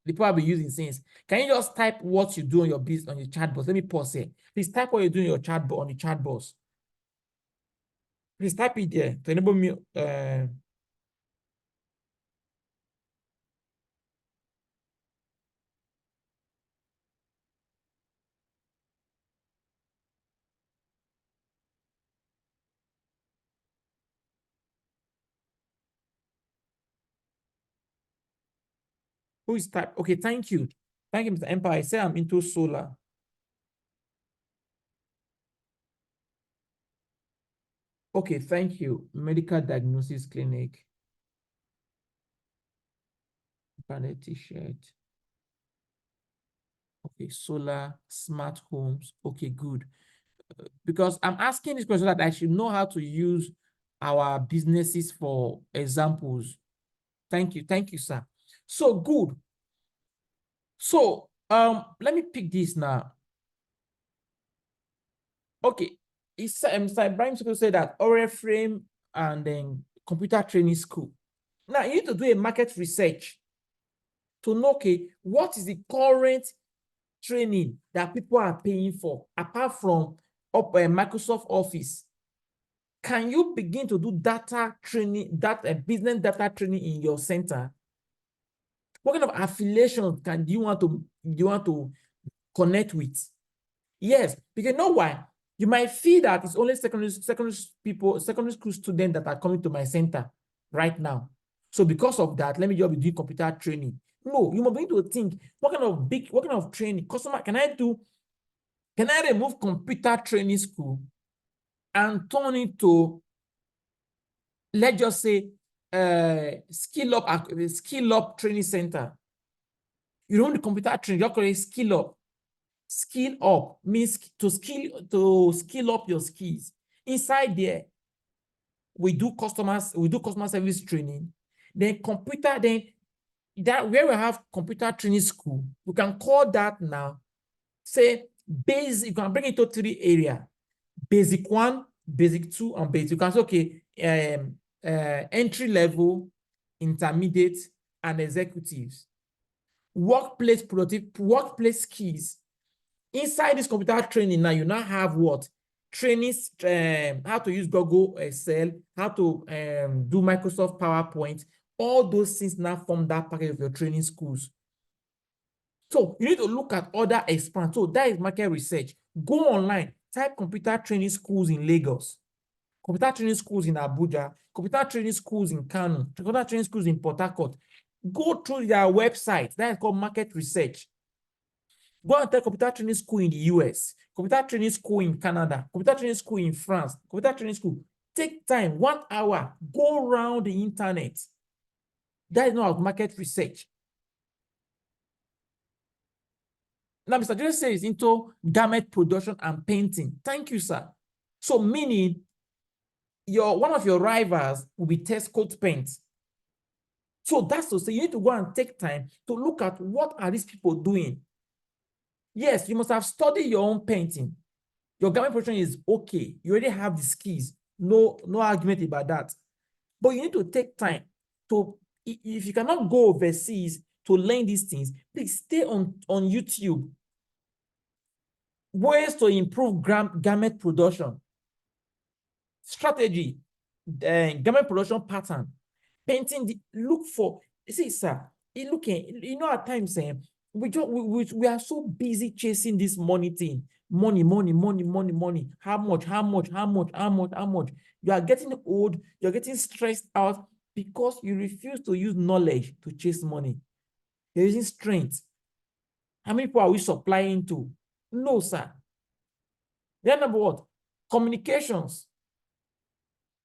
people I've been using since. Can you just type what you do on your business, on your chat box? Let me pause here. Please type what you do in your chat box, on the chat box. Please type it there to enable me. Who is type? Okay, thank you. Thank you, Mr. Empire. I say I'm into solar. Okay, thank you. Medical diagnosis clinic. Branded t-shirt. Okay, solar, smart homes. Okay, good. Because I'm asking this question that I should know how to use our businesses for examples. Thank you, sir. So good. So let me pick this now. Okay, it's Mr. Ibrahim said that Oriflame and then computer training school. Now you need to do a market research to know, okay, what is the current training that people are paying for apart from Microsoft Office. Can you begin to do data training, business data training in your center? What kind of affiliation do you want to connect with? Yes, because you know why? You might feel that it's only secondary school students that are coming to my center right now. So because of that, let me just be doing computer training. No, you must begin to think, what kind of training customer can I do? Can I remove computer training school and turn it to, let's just say, skill up training center? You don't need computer training, you call it skill up. Skill up means to skill up your skills. Inside there, we do customer service training. Then that where we have computer training school, we can call that now, say basic. You can bring it to 3 areas: basic 1, basic 2, and basic. You can say, okay, entry level, intermediate, and executives. Workplace skills. Inside this computer training now, you now have what? Trainings, how to use Google Excel, how to do Microsoft PowerPoint. All those things now form that package of your training schools. So you need to look at other expand. So that is market research. Go online, type computer training schools in Lagos, computer training schools in Abuja, computer training schools in Kano, computer training schools in Port Harcourt. Go through their website. That is called market research. Go and take computer training school in the US, computer training school in Canada, computer training school in France, computer training school. Take time, 1 hour, go around the internet. That is not market research. Now, Mr. Joseph says into garment production and painting. Thank you, sir. So meaning one of your rivals will be Test Coat Paints. So that's to say you need to go and take time to look at what are these people doing. Yes, you must have studied your own painting. Your garment production is okay. You already have the skills. No argument about that. But you need to take time to, if you cannot go overseas to learn these things, please stay on YouTube. Ways to improve garment production. Strategy, garment production pattern. Painting, look for, see, sir, at times, we are so busy chasing this money thing. Money. How much? You are getting old, you're getting stressed out because you refuse to use knowledge to chase money. You're using strength. How many people are we supplying to? No, sir. Then number what? Communications.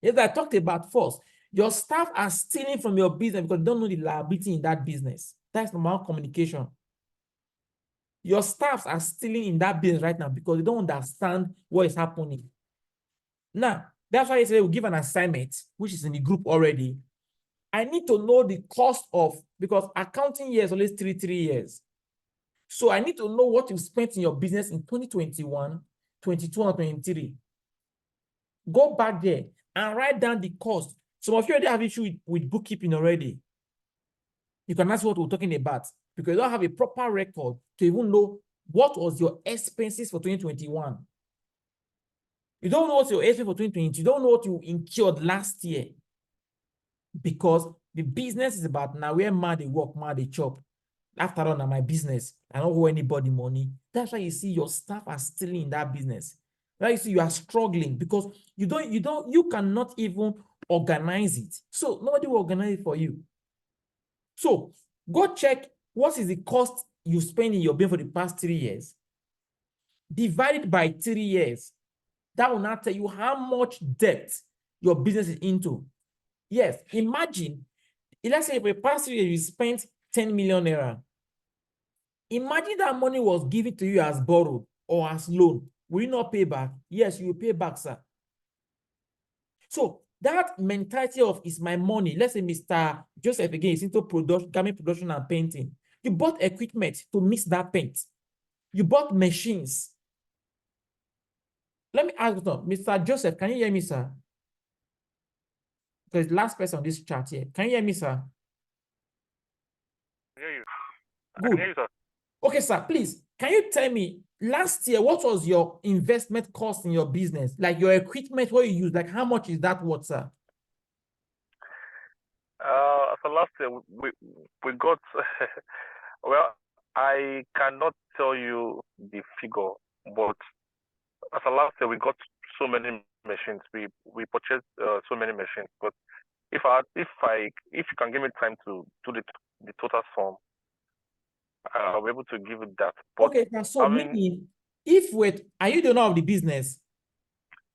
Yes, I talked about first. Your staff are stealing from your business because they don't know the liability in that business. That's number 1, communication. Your staffs are stealing in that business right now because they don't understand what is happening. Now, that's why I say we'll give an assignment, which is in the group already. I need to know the cost of, because accounting year is always 3 years. So I need to know what you spent in your business in 2021, 22, and 23. Go back there and write down the cost. Some of you already have issue with bookkeeping already. You can ask what we're talking about because you don't have a proper record to even know what was your expenses for 2021. You don't know what your expenses for 2020. You don't know what you incurred last year because the business is about now where man they work, man they chop. After all, now my business, I don't owe anybody money. That's why you see your staff are stealing in that business. That's why you see you are struggling because you cannot even organize it. So nobody will organize it for you. So go check what is the cost you spend in your business for the past 3 years. Divide it by 3 years. That will not tell you how much debt your business is into. Yes, imagine, let's say for the past 3 years, you spent 10 million naira. Imagine that money was given to you as borrowed or as loan. Will you not pay back? Yes, you will pay back, sir. So that mentality of is my money. Let's say Mr. Joseph again is into production, garment production and painting. You bought equipment to mix that paint. You bought machines. Let me ask you, Mr. Joseph, can you hear me, sir? Because last person on this chat here. Can you hear me, sir? I hear you. I Good. can hear you, sir. Okay, sir, please, can you tell me last year, what was your investment cost in your business? Like your equipment, what you use, like how much is that worth, sir? So last year we got well, I cannot tell you the figure, but as a last year we got so many machines. We purchased so many machines. But if you can give me time to do the total sum, I'll be able to give you that. But Okay, sir, so I mean, meaning, are you the owner of the business?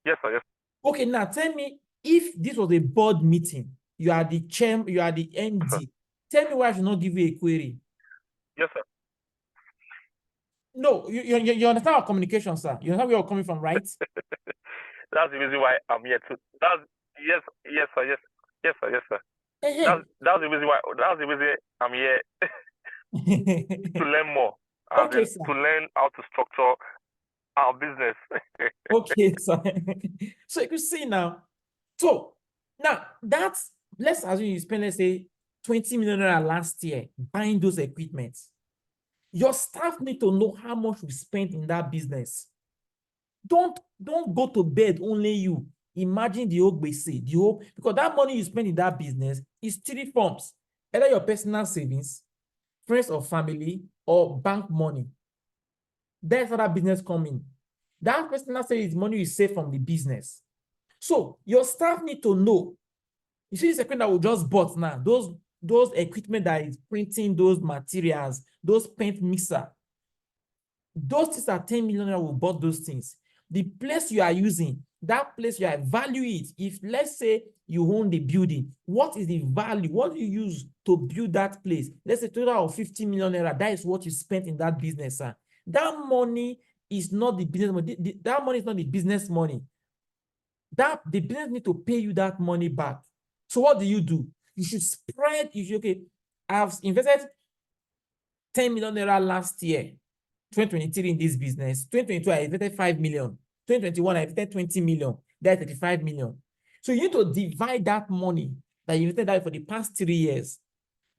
yes, sir, yes. Okay, now tell me, if this was a board meeting, you are the chairman, you are the MD, tell me why I should not give you a query. Yes, sir. No, you understand our communication, sir. You understand where we're coming from, right? That's the reason why I'm here to. Yes, sir, yes, sir. Hey, That's the reason why. That's the reason I'm here to learn more. Okay, and sir. to learn how to structure our business. Okay, sir. So you can see now. So now let's assume you spent, let's say, 20 million naira last year buying those equipments. Your staff need to know how much we spent in that business. Don't go to bed only you. Imagine the whole gbese, because that money you spend in that business is 3 forms. Either your personal savings, friends or family, or bank money. That's how that business come in. That personal savings is money you save from the business. So your staff need to know. You see this equipment that we just bought now, those equipment that is printing those materials, those paint mixer, those things are 10 million naira. We bought those things. The place you are using, that place you are value it. If let's say you own the building, what is the value? What do you use to build that place? Let's say total of 50 million naira. That is what you spent in that business, sir. That money is not the business money. That money is not the business money. The business need to pay you that money back. So what do? You should spread. Okay, I've invested 10 million naira last year, 2023 in this business. 2022, I invested 5 million. 2021, I invested 20 million. That's 35 million. So you need to divide that money that you invested for the past 3 years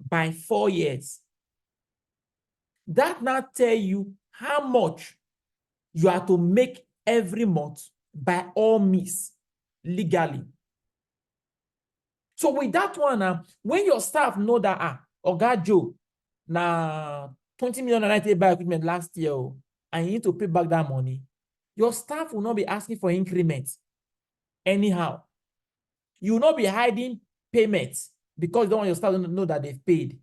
by 4 years. That now tell you how much you have to make every month by all means, legally. So with that one, when your staff know that, Oga Joe, now 20 million naira buy equipment last year, and you need to pay back that money, your staff will not be asking for increments anyhow. You will not be hiding payments because you don't want your staff to know that they've paid.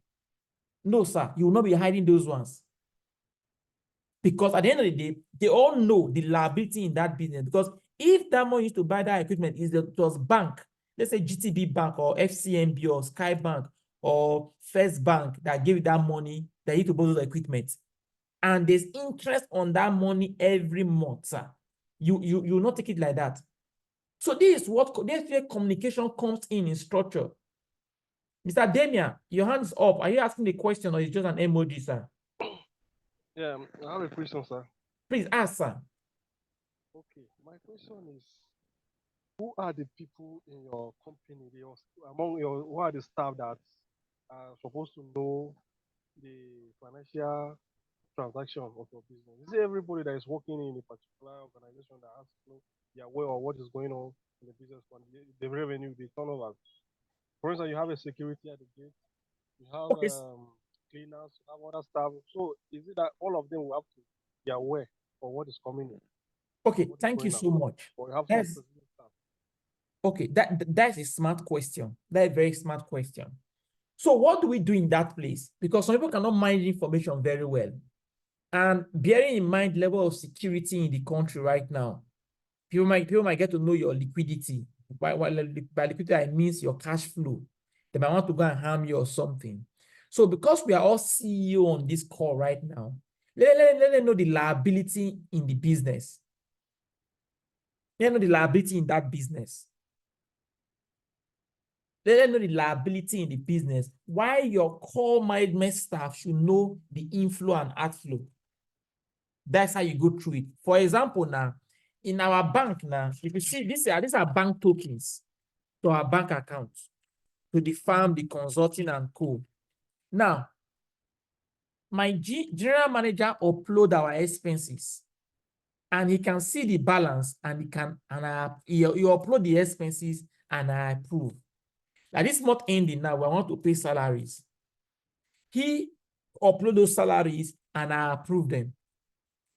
No, sir, you will not be hiding those ones. Because at the end of the day, they all know the liability in that business. Because if that money used to buy that equipment it was bank, let's say GTB Bank or FCMB or Sky Bank or First Bank that gave you that money that you need to buy those equipment, and there's interest on that money every month, sir, you will not take it like that. So this is where communication comes in structure. Mr. Damian, your hands up. Are you asking the question or is it just an emoji, sir? Yeah, I have a question, sir. Please ask, sir. Okay, my question is, who are the people in your company, who are the staff that are supposed to know the financial transaction of your business? Is it everybody that is working in a particular organization that has to know they are aware of what is going on in the business, the revenue, the turnover? For instance, you have a security at the gate, you have Okay. cleaners, you have other staff. So is it that all of them will have to be aware of what is coming in? Okay, What is thank you going so out? much. Or you have some That's specific staff? okay. That's a smart question. That's a very smart question. So what do we do in that place? Because some people cannot mind information very well. And bearing in mind level of security in the country right now, people might get to know your liquidity. By liquidity, I means your cash flow. They might want to go and harm you or something. So because we are all CEO on this call right now, let them know the liability in the business. Let them know the liability in that business. Let them know the liability in the business. Why your core management staff should know the inflow and outflow. That's how you go through it. For example, now, in our bank now, if you see, these are bank tokens to our bank account, to the farm, the consulting, and co. Now, my general manager upload our expenses, and he can see the balance, and he upload the expenses, and I approve. Now, this month ending now, we want to pay salaries. He upload those salaries, and I approve them.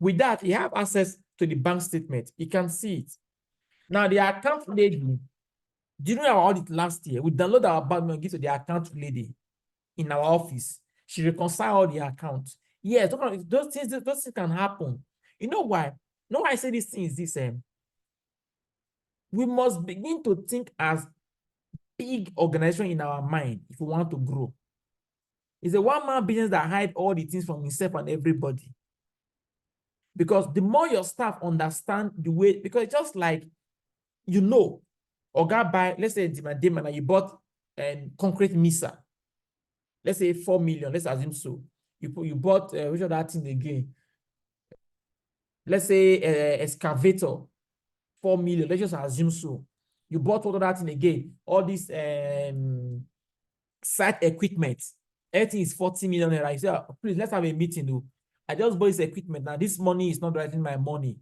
With that, he have access to the bank statement. He can see it. Now, the account lady, during our audit last year, we download our bank and give to the account lady in our office. She reconcile all the accounts. Yes, those things can happen. You know why? You know why I say this thing is this? We must begin to think as big organization in our mind if we want to grow. It's a one-man business that hide all the things from himself and everybody. Because the more your staff understand the way, because it's just like, you know, Oga buy, let's say, and you bought concrete mixer. Let's say 4 million, let's assume so. You bought, which other thing again? Let's say excavator, 4 million, let's just assume so. You bought what other thing again? All this site equipment, everything is 40 million naira. You say, oh, please, let's have a meeting though. I just bought this equipment. Now, this money is not driving my money.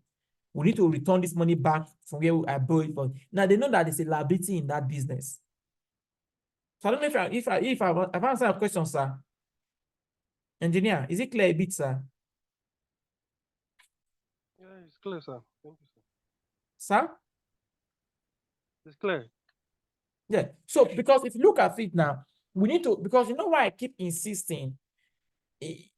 We need to return this money back from where I bought it from. Now, they know that there's a liability in that business. So I don't know if I've answered your question, sir. Engineer, is it clear a bit, sir? Yeah, it's clear, sir. Thank you, sir. Sir? It's clear. Yeah. So, because if you look at it now, we need to, because you know why I keep insisting,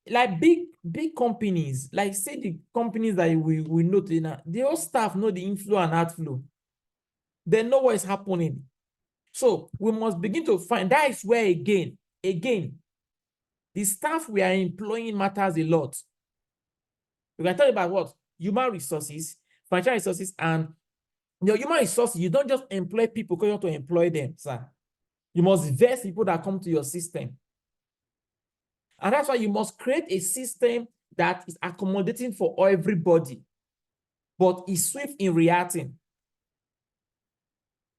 like big companies, like say the companies that we know today now, the whole staff know the inflow and outflow. They know what is happening. So we must begin to find, that is where again, the staff we are employing matters a lot. We can talk about what? Human resources, financial resources, and your human resources. You don't just employ people because you want to employ them, sir. You must vest people that come to your system. And that's why you must create a system that is accommodating for everybody, but is swift in reacting.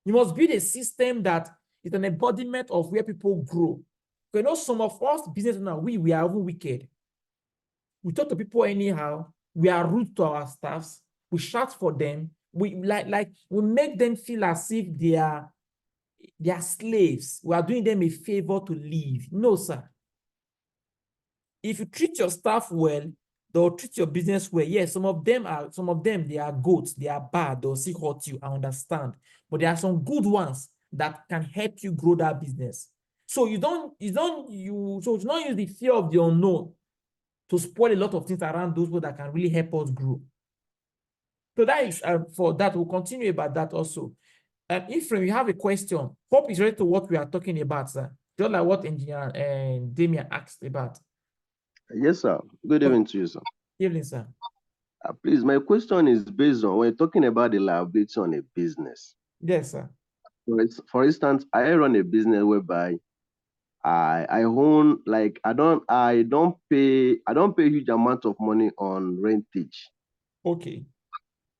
You must build a system that is an embodiment of where people grow. You know, some of us business now, we are even wicked. We talk to people anyhow. We are rude to our staffs. We shout for them. We we make them feel as if they are slaves. We are doing them a favor to leave. No, sir. If you treat your staff well, they'll treat your business well. Yes, some of them they are goats, they are bad, they'll see hurt you, I understand. But there are some good ones that can help you grow that business. So you don't use the fear of the unknown to spoil a lot of things around those people that can really help us grow. So that is for that. We'll continue about that also. If you have a question, hope is related to what we are talking about, sir. Just like what Engineer Damien asked about. Yes, sir. Good evening to you, sir. Evening, sir. Please, my question is based on when you're talking about the liability on a business. Yes, sir. For instance, I run a business whereby I own, like, I don't pay a huge amount of money on rentage. Okay.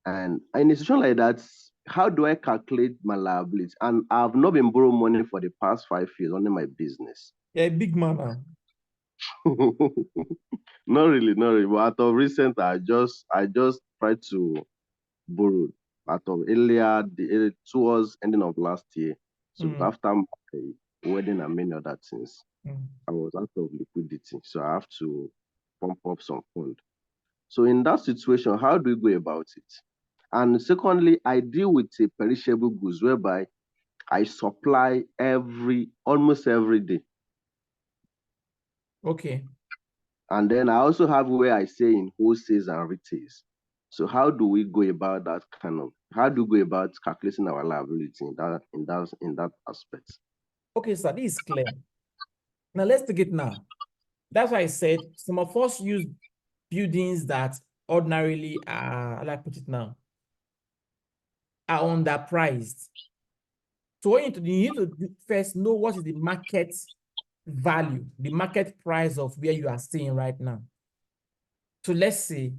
And in a situation like that, how do I calculate my liability? And I've not been borrowing money for the past 5 years running my business. Yeah, big man now. Not really. But out of recent, I just tried to borrow out of towards ending of last year. So after my wedding and many other things, I was out of liquidity. So I have to pump up some fund. So in that situation, how do we go about it? And secondly, I deal with a perishable goods whereby I supply almost every day. Okay. And then I also have where I say in wholesales and retails. So how do we go about that how do we go about calculating our liability in that aspect? Okay, sir, this is clear. Now let's take it now. That's why I said some of us use buildings that ordinarily are, how do I put it now, are underpriced. So what you need to first know what is the market value, the market price of where you are staying right now. So let's say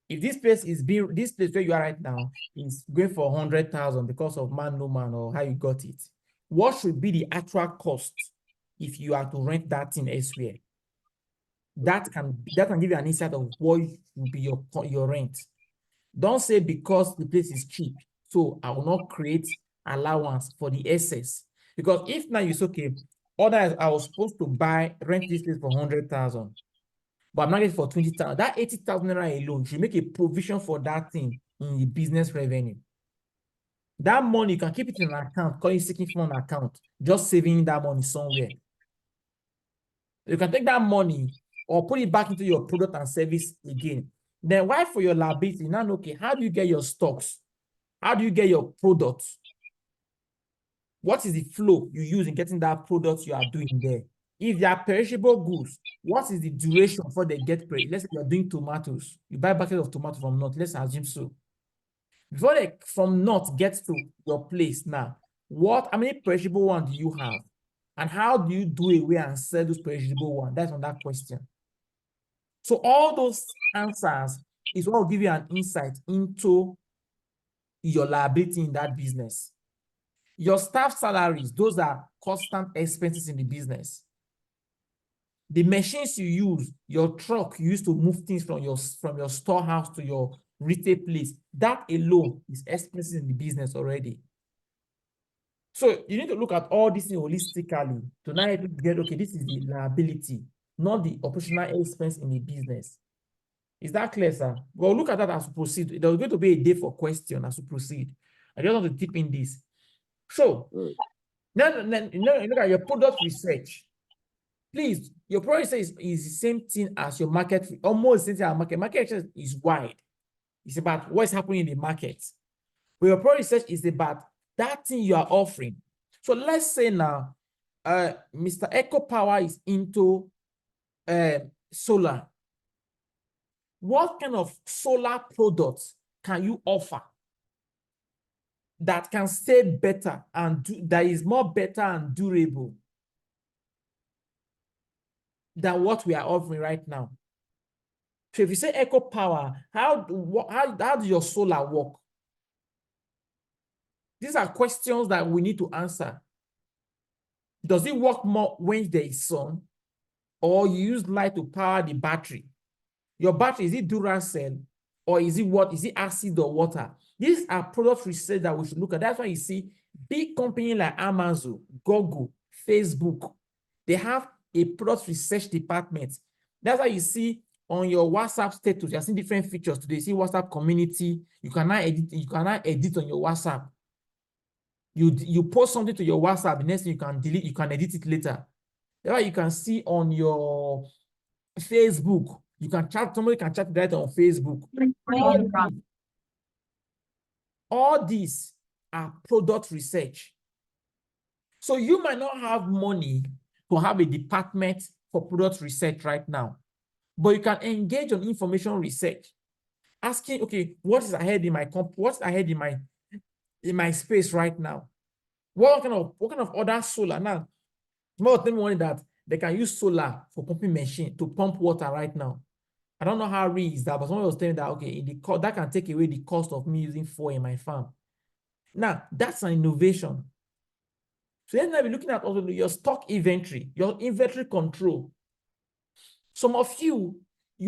if this place where you are right now is going for 100,000 because of man no man or how you got it, what should be the actual cost if you are to rent that thing elsewhere? That can give you an insight of what will be your rent. Don't say because the place is cheap, so I will not create allowance for the excess. Because if now you say, okay, otherwise I was supposed to rent this place for 100,000, but I'm not getting for 20,000. That 80,000 naira alone should make a provision for that thing in the business revenue. That money, you can keep it in an account, call it sinking fund account, just saving that money somewhere. You can take that money or put it back into your product and service again. Then why for your liability? Now, okay, how do you get your stocks? How do you get your products? What is the flow you use in getting that product you are doing there? If they are perishable goods, what is the duration before they get perishable? Let's say you're doing tomatoes. You buy a bucket of tomatoes from North. Let's assume so. Before they from North gets to your place now, how many perishable ones do you have? And how do you do away and sell those perishable ones? That's on that question. So all those answers is what will give you an insight into your liability in that business. Your staff salaries, those are constant expenses in the business. The machines you use, your truck you use to move things from your storehouse to your retail place, that alone is expenses in the business already. So you need to look at all these things holistically to now get, okay, this is the liability, not the operational expense in the business. Is that clear, sir? Well, look at that as we proceed. There's going to be a day for question as we proceed. I just want to dip in this. So, then look at your product research. Please, your product research is the same thing as your market, almost the same thing as market. Market research is wide. It's about what's happening in the market. But your product research is about that thing you are offering. So let's say now, Mr. Echo Power is into solar. What kind of solar products can you offer that can stay better and that is more better and durable than what we are offering right now? So if you say Echo Power, how does your solar work? These are questions that we need to answer. Does it work more when there is sun, or you use light to power the battery? Your battery, is it Duracell, or is it what? Is it acid or water? These are product research that we should look at. That's why you see big companies like Amazon, Google, Facebook, they have a product research department. That's why you see on your WhatsApp status, you're seeing different features today. You see WhatsApp community, you cannot edit on your WhatsApp. You post something to your WhatsApp, the next thing you can delete, you can edit it later. That's why you can see on your Facebook, you can chat, somebody can chat right on Facebook. All these are product research. So you might not have money to have a department for product research right now, but you can engage on information research, asking, okay, what is ahead in my what's ahead in my space right now? What kind of other solar? Now, more of them wanted that they can use solar for pumping machine to pump water right now. I don't know how real is that, but someone was telling that, okay, that can take away the cost of me using fuel in my farm. Now, that's an innovation. So then I'll be looking at also your stock inventory, your inventory control. Some of you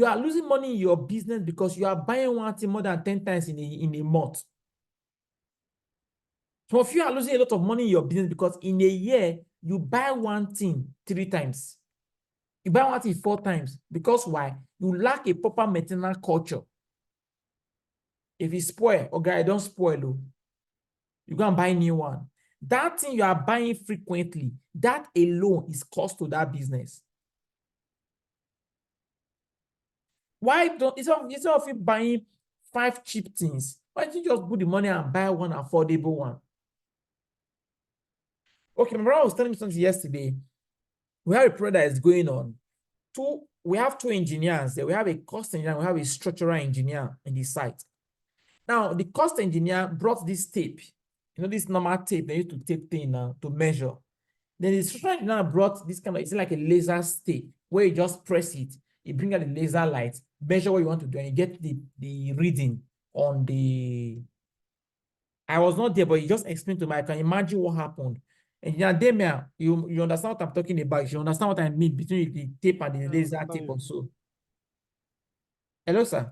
are losing money in your business because you are buying one thing more than 10 times in a month. Some of you are losing a lot of money in your business because in a year, you buy one thing 3 times. You buy one thing 4 times. Because why? You lack a proper maintenance culture. If it spoil, okay, don't spoil. You go and buy a new one. That thing you are buying frequently, that alone is cost to that business. Why don't, instead of you buying 5 cheap things. Why don't you just put the money and buy one affordable one? Okay, my brother was telling me something yesterday. We have a project that is going on. We have 2 engineers there. We have a cost engineer, we have a structural engineer in the site. Now, the cost engineer brought this tape. You know, this normal tape they used to tape thing now to measure. Then the structural engineer brought this kind of, it's like a laser tape where you just press it, you bring out the laser light, measure what you want to do, and you get the reading on the. I was not there, but you just explained to me. I can imagine what happened. And Damian, you understand what I'm talking about. You understand what I mean between the tape and the laser tape also. Hello, sir.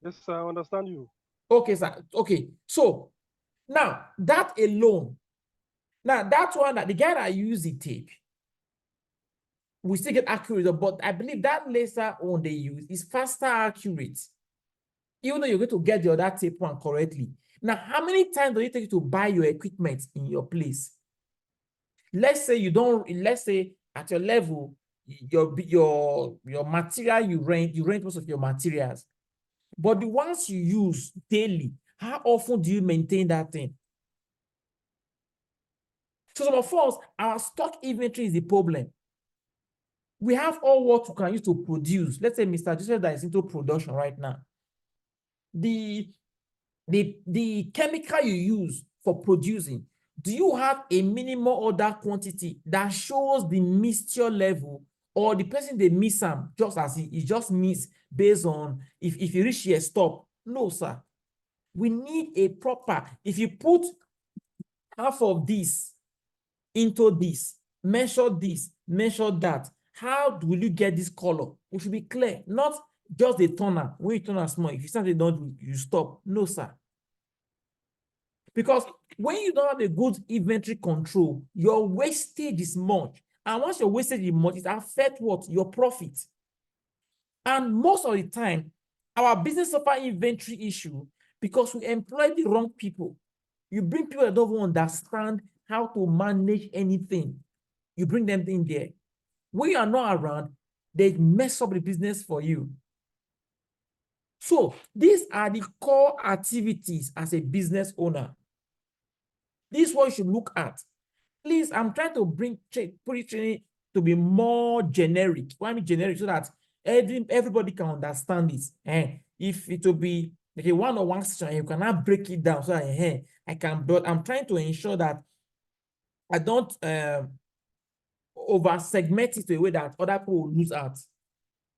Yes, sir, I understand you. Okay, sir. Okay. So now that alone, now that one that the guy that used the tape, we still get accurate, but I believe that laser one they use is faster accurate. Even though you're going to get the other tape one correctly. Now, how many times do you take to buy your equipment in your place? Let's say you don't, let's say at your level, your material you rent most of your materials. But the ones you use daily, how often do you maintain that thing? So some of us, our stock inventory is the problem. We have all what you can use to produce. Let's say Mr. Joseph that is into production right now. The chemical you use for producing, do you have a minimum order quantity that shows the mixture level, or the person they miss them just as he just miss based on if you reach here stop? No, sir. We need a proper, if you put half of this into this, measure that, how will you get this color? It should be clear, not just the toner. When you turn a small, if you start, don't you stop. No, sir. Because when you don't have a good inventory control, your wastage is much. And once your wastage is much, it affects what? Your profit. And most of the time, our business suffer inventory issue because we employ the wrong people. You bring people that don't understand how to manage anything. You bring them in there. When you are not around, they mess up the business for you. So these are the core activities as a business owner. This is what you should look at. Please, I'm trying to put it to be more generic. Why I mean generic? So that everybody can understand it. If it will be like a one-on-one session, you cannot break it down so that I can, but I'm trying to ensure that I don't over segment it to a way that other people will lose out.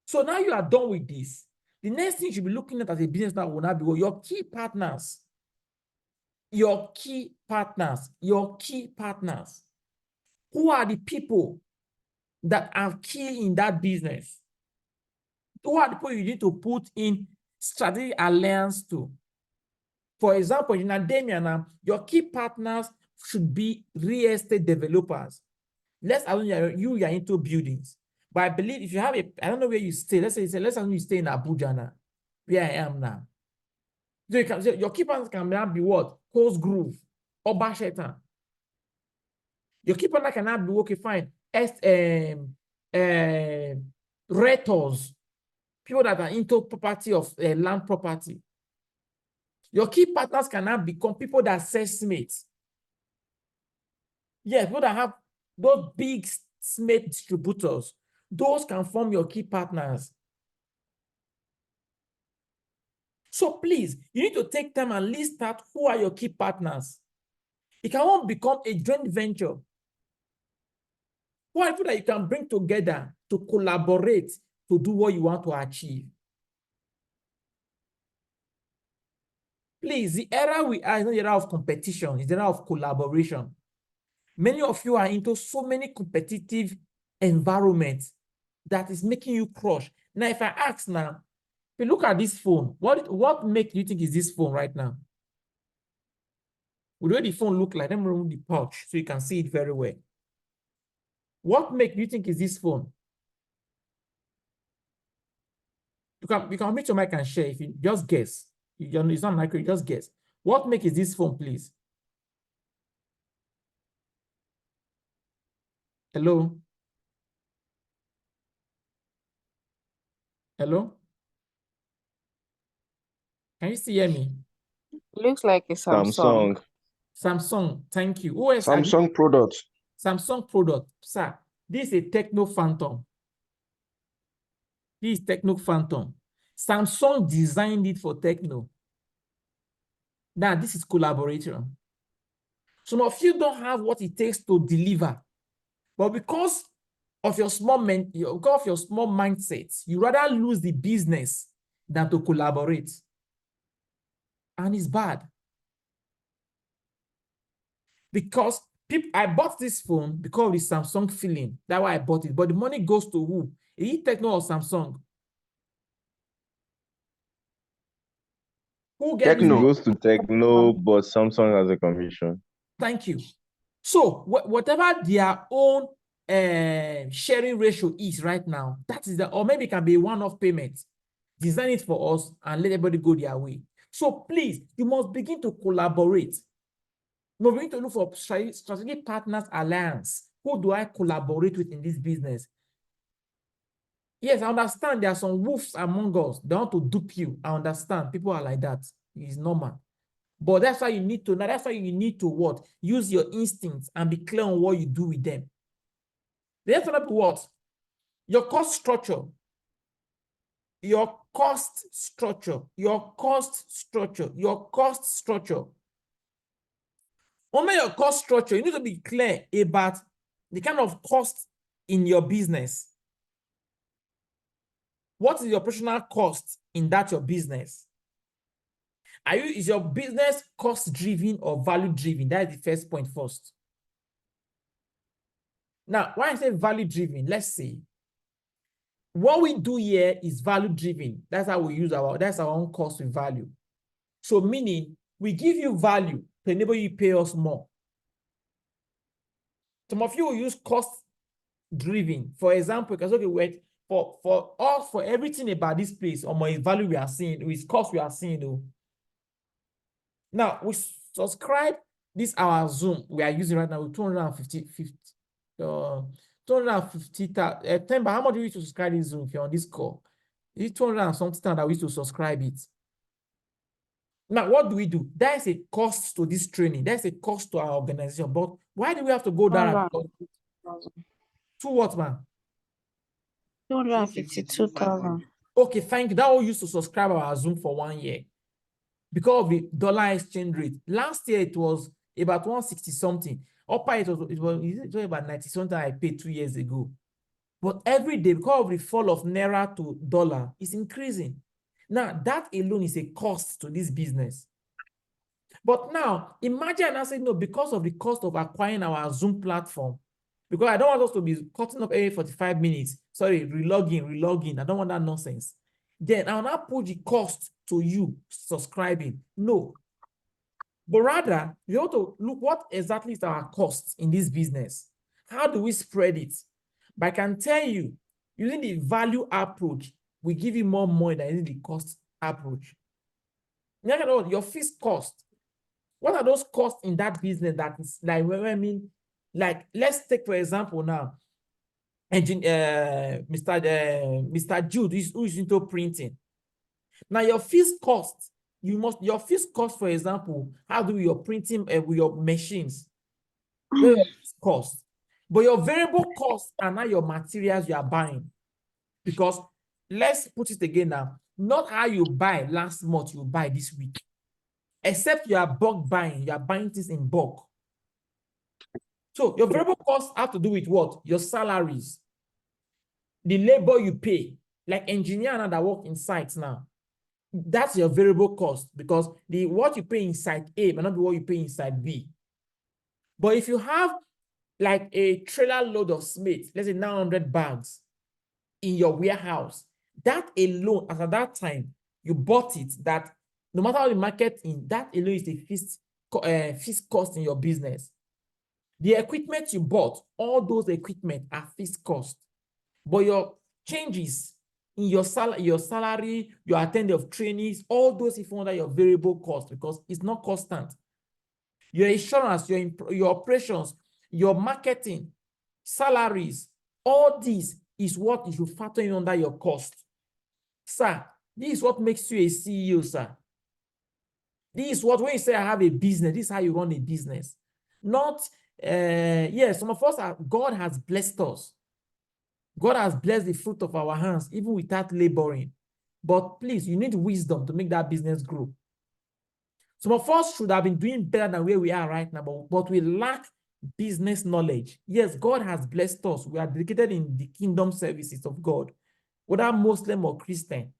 So now you are done with this. The next thing you should be looking at as a business that will not be your key partners. Your key partners. Who are the people that are key in that business? Who are the people you need to put in strategic alliance to? For example, in Damian, your key partners should be real estate developers. Let's assume you are into buildings. But I believe if you have I don't know where you stay. Let's assume you stay in Abuja now, where I am now. So you can, your key partners can now be what? Coast Grove or Basheta. Your key partner cannot be okay, fine. Renters, people that are into property of land property. Your key partners cannot become people that sell cement. Yeah, people that have those big cement distributors, those can form your key partners. So please, you need to take time and list out who are your key partners. It cannot become a joint venture. Who are people that you can bring together to collaborate to do what you want to achieve? Please, the era we are is not the era of competition, it's the era of collaboration. Many of you are into so many competitive environments that is making you crush. Now, if I ask now, if you look at this phone, what make you think is this phone right now? What do the phone look like? Let me remove the pouch so you can see it very well. What make you think is this phone? You can meet your mic and share if you just guess. It's not micro, you just guess. What make is this phone, please? Hello? Hello? Can you still hear me? Looks like a Samsung. Samsung, thank you. Who else? Samsung product. Samsung product, sir. This is a Techno Phantom. This is Techno Phantom. Samsung designed it for Techno. Now, this is collaborator. Some of you don't have what it takes to deliver, but because of your small mindset, you rather lose the business than to collaborate. And it's bad. Because I bought this phone because of the Samsung feeling. That's why I bought it. But the money goes to who? Is it Techno or Samsung? Who gets Techno. It goes to Techno, but Samsung has a commission. Thank you. So whatever their own sharing ratio is right now, that is or maybe it can be a one-off payment. Design it for us and let everybody go their way. So please, you must begin to collaborate. You must begin to look for strategic partners alliance. Who do I collaborate with in this business? Yes, I understand there are some wolves among us. They want to dupe you. I understand. People are like that. It's normal. But that's why you need to know. That's why you need to what? Use your instincts and be clear on what you do with them. The next one, what? Your cost structure. Your cost structure. Your cost structure. Your cost structure. Under your cost structure, you need to be clear about the kind of cost in your business. What is your operational cost in that your business? Is your business cost-driven or value-driven? That is the first point first. Now, when I say value-driven, let's say what we do here is value-driven. That's how we use that's our own cost with value. So meaning we give you value to enable you pay us more. Some of you will use cost-driven. For example, because okay, wait, for everything about this place or my value we are seeing, with cost we are seeing though. Now, we subscribe this our Zoom we are using right now with 250,000. Temba, how much do you use to subscribe this Zoom if you're on this call? It's 200 and something that we used to subscribe it. Now, what do we do? There is a cost to this training. There's a cost to our organization. But why do we have to go down? To what, man? 252,000. Okay, thank you. That all used to subscribe our Zoom for 1 year. Because of the dollar exchange rate. Last year, it was about 160 something. Upper it was about 90 something I paid 2 years ago. But every day, because of the fall of Naira to dollar, it's increasing. Now, that alone is a cost to this business. But now, imagine I say, no, because of the cost of acquiring our Zoom platform, because I don't want us to be cutting up every 45 minutes. Sorry, relogging. I don't want that nonsense. Then I'll not put the cost to you subscribing. No. But rather, you have to look what exactly is our cost in this business. How do we spread it? But I can tell you, using the value approach, we give you more money than using the cost approach. Your fixed cost. What are those costs in that business that is like, I mean, like, let's take, for example, now, Mr. Jude who is into printing. Now, your fixed cost, your fixed cost, for example, how do your printing with your machines? Your fixed cost. But your variable costs are now your materials you are buying. Because let's put it again now, not how you buy last month, you buy this week. Except you are bulk buying, you are buying things in bulk. So your variable costs have to do with what? Your salaries. The labor you pay, like engineer now that work in sites now. That's your variable cost because what you pay in site A may not be what you pay in site B. But if you have like a trailer load of cement, let's say 900 bags in your warehouse, that alone, at that time, you bought it, that no matter how the market in, that alone is the fixed cost in your business. The equipment you bought, all those equipment are fixed cost. But your changes in your salary, your attendance of trainings, all those if under your variable cost because it's not constant. Your insurance, your operations, your marketing, salaries, all this is what you should factor in under your cost. Sir, this is what makes you a CEO, sir. This is what, when you say I have a business, this is how you run a business. Not, yes, some of us God has blessed us. God has blessed the fruit of our hands, even without laboring. But please, you need wisdom to make that business grow. Some of us should have been doing better than where we are right now, but we lack business knowledge. Yes, God has blessed us. We are dedicated in the kingdom services of God, whether Muslim or Christian.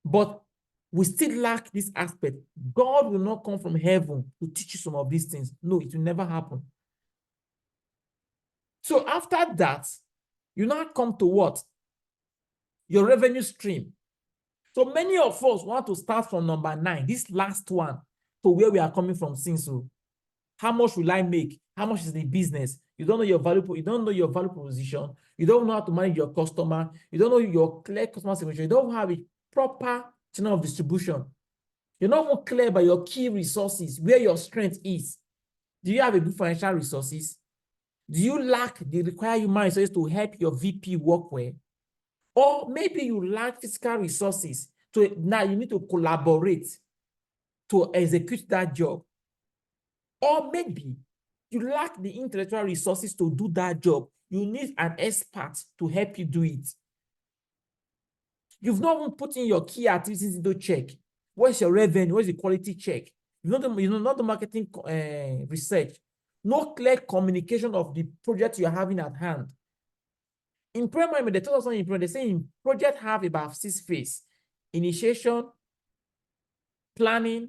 But we still lack this aspect. God will not come from heaven to teach you some of these things. No, it will never happen. So after that, you now come to what? Your revenue stream. So many of us want to start from number 9, this last one, to where we are coming from since. So how much will I make? How much is the business? You don't know your value, you don't know your value proposition. You don't know how to manage your customer. You don't know your clear customer segmentation. You don't have a proper channel of distribution. You're not more clear about your key resources, where your strength is. Do you have a good financial resources? Do you lack the required human resources to help your VP work well? Or maybe you lack physical resources. Now you need to collaborate to execute that job. Or maybe you lack the intellectual resources to do that job. You need an expert to help you do it. You've not even put in your key activities into check. What's your revenue? What's the quality check? Not the marketing research. No clear communication of the project you're having at hand. In primary, they told us something important. They say in project have about 6 phases: initiation, planning,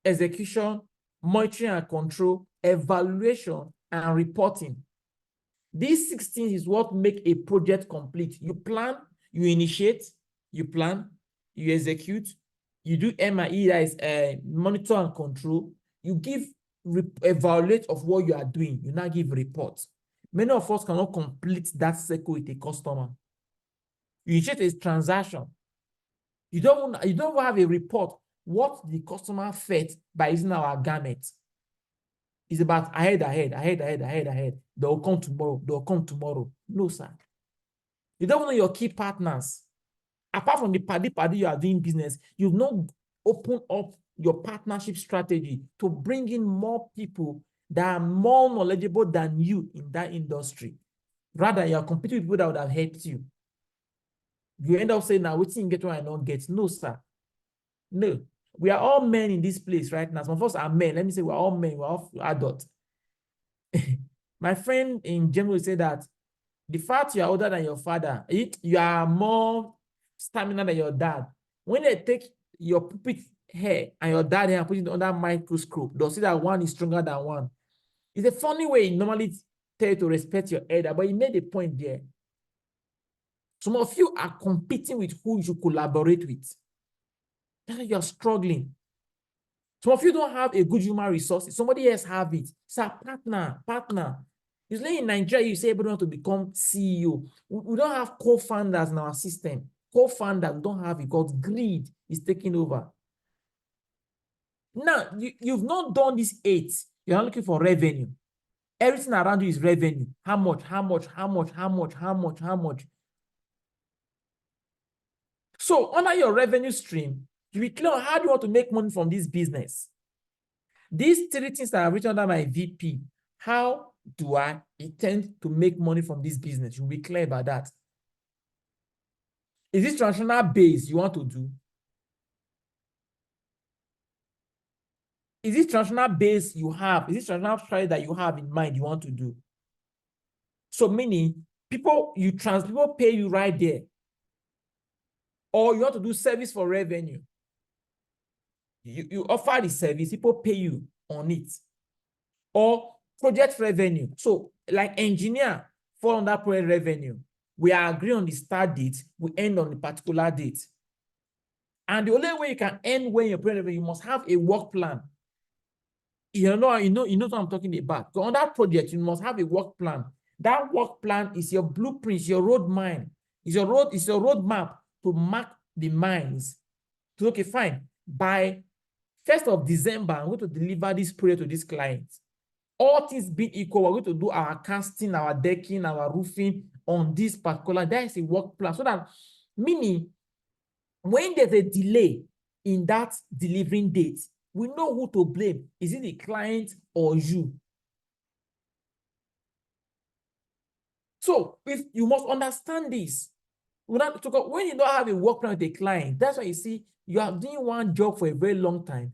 execution, monitoring and control, evaluation, and reporting. These 16 is what make a project complete. You plan, you initiate, you plan, you execute, you do MIE, that is monitor and control. You give evaluate of what you are doing. You now give reports. Many of us cannot complete that cycle with a customer. You initiate a transaction. You don't have a report what the customer felt by using our garment. It's about ahead. They'll come tomorrow. No, sir. You don't know your key partners. Apart from the party you are doing business, you've not opened up your partnership strategy to bring in more people that are more knowledgeable than you in that industry. Rather, you are competing with people that would have helped you. You end up saying, now, what's in get what I don't get? No, sir. No. We are all men in this place right now. Some of us are men. Let me say we're all men. We're all adults. My friend in Germany said that the fact you are older than your father, you are more stamina than your dad. When they take your puppet hair and your dad hair and put it under a microscope, they'll see that one is stronger than one. It's a funny way you normally tell you to respect your elder, but he made a point there. Some of you are competing with who you should collaborate with. That's why you're struggling. Some of you don't have a good human resources. Somebody else have it. It's a partner. Usually in Nigeria, you say everyone to become CEO. We don't have co-founders in our system. Co-founders, we don't have it because greed is taking over. Now, you've not done this 8. You're not looking for revenue. Everything around you is revenue. How much? So under your revenue stream, you be clear on how do you want to make money from this business. These 3 things that are written under my VP, how do I intend to make money from this business? You'll be clear about that. Is this transactional base you want to do? Is this transactional base you have? Is this transactional strategy that you have in mind you want to do? So meaning people pay you right there. Or you want to do service for revenue. You offer the service, people pay you on it. Or project revenue. So like engineer fall under project revenue. We agree on the start date, we end on a particular date. And the only way you can end when you're project revenue, you must have a work plan. You know what I'm talking about. So on that project, you must have a work plan. That work plan is your blueprint, your roadmap. It's your roadmap to mark the mines. So, okay, fine. By 1st of December, I'm going to deliver this project to this client. All things being equal, we're going to do our casting, our decking, our roofing on this particular. That is a work plan. So that, meaning, when there's a delay in that delivering date, we know who to blame. Is it the client or you? So if you must understand this, when you don't have a work plan with a client, that's why you see you are doing one job for a very long time,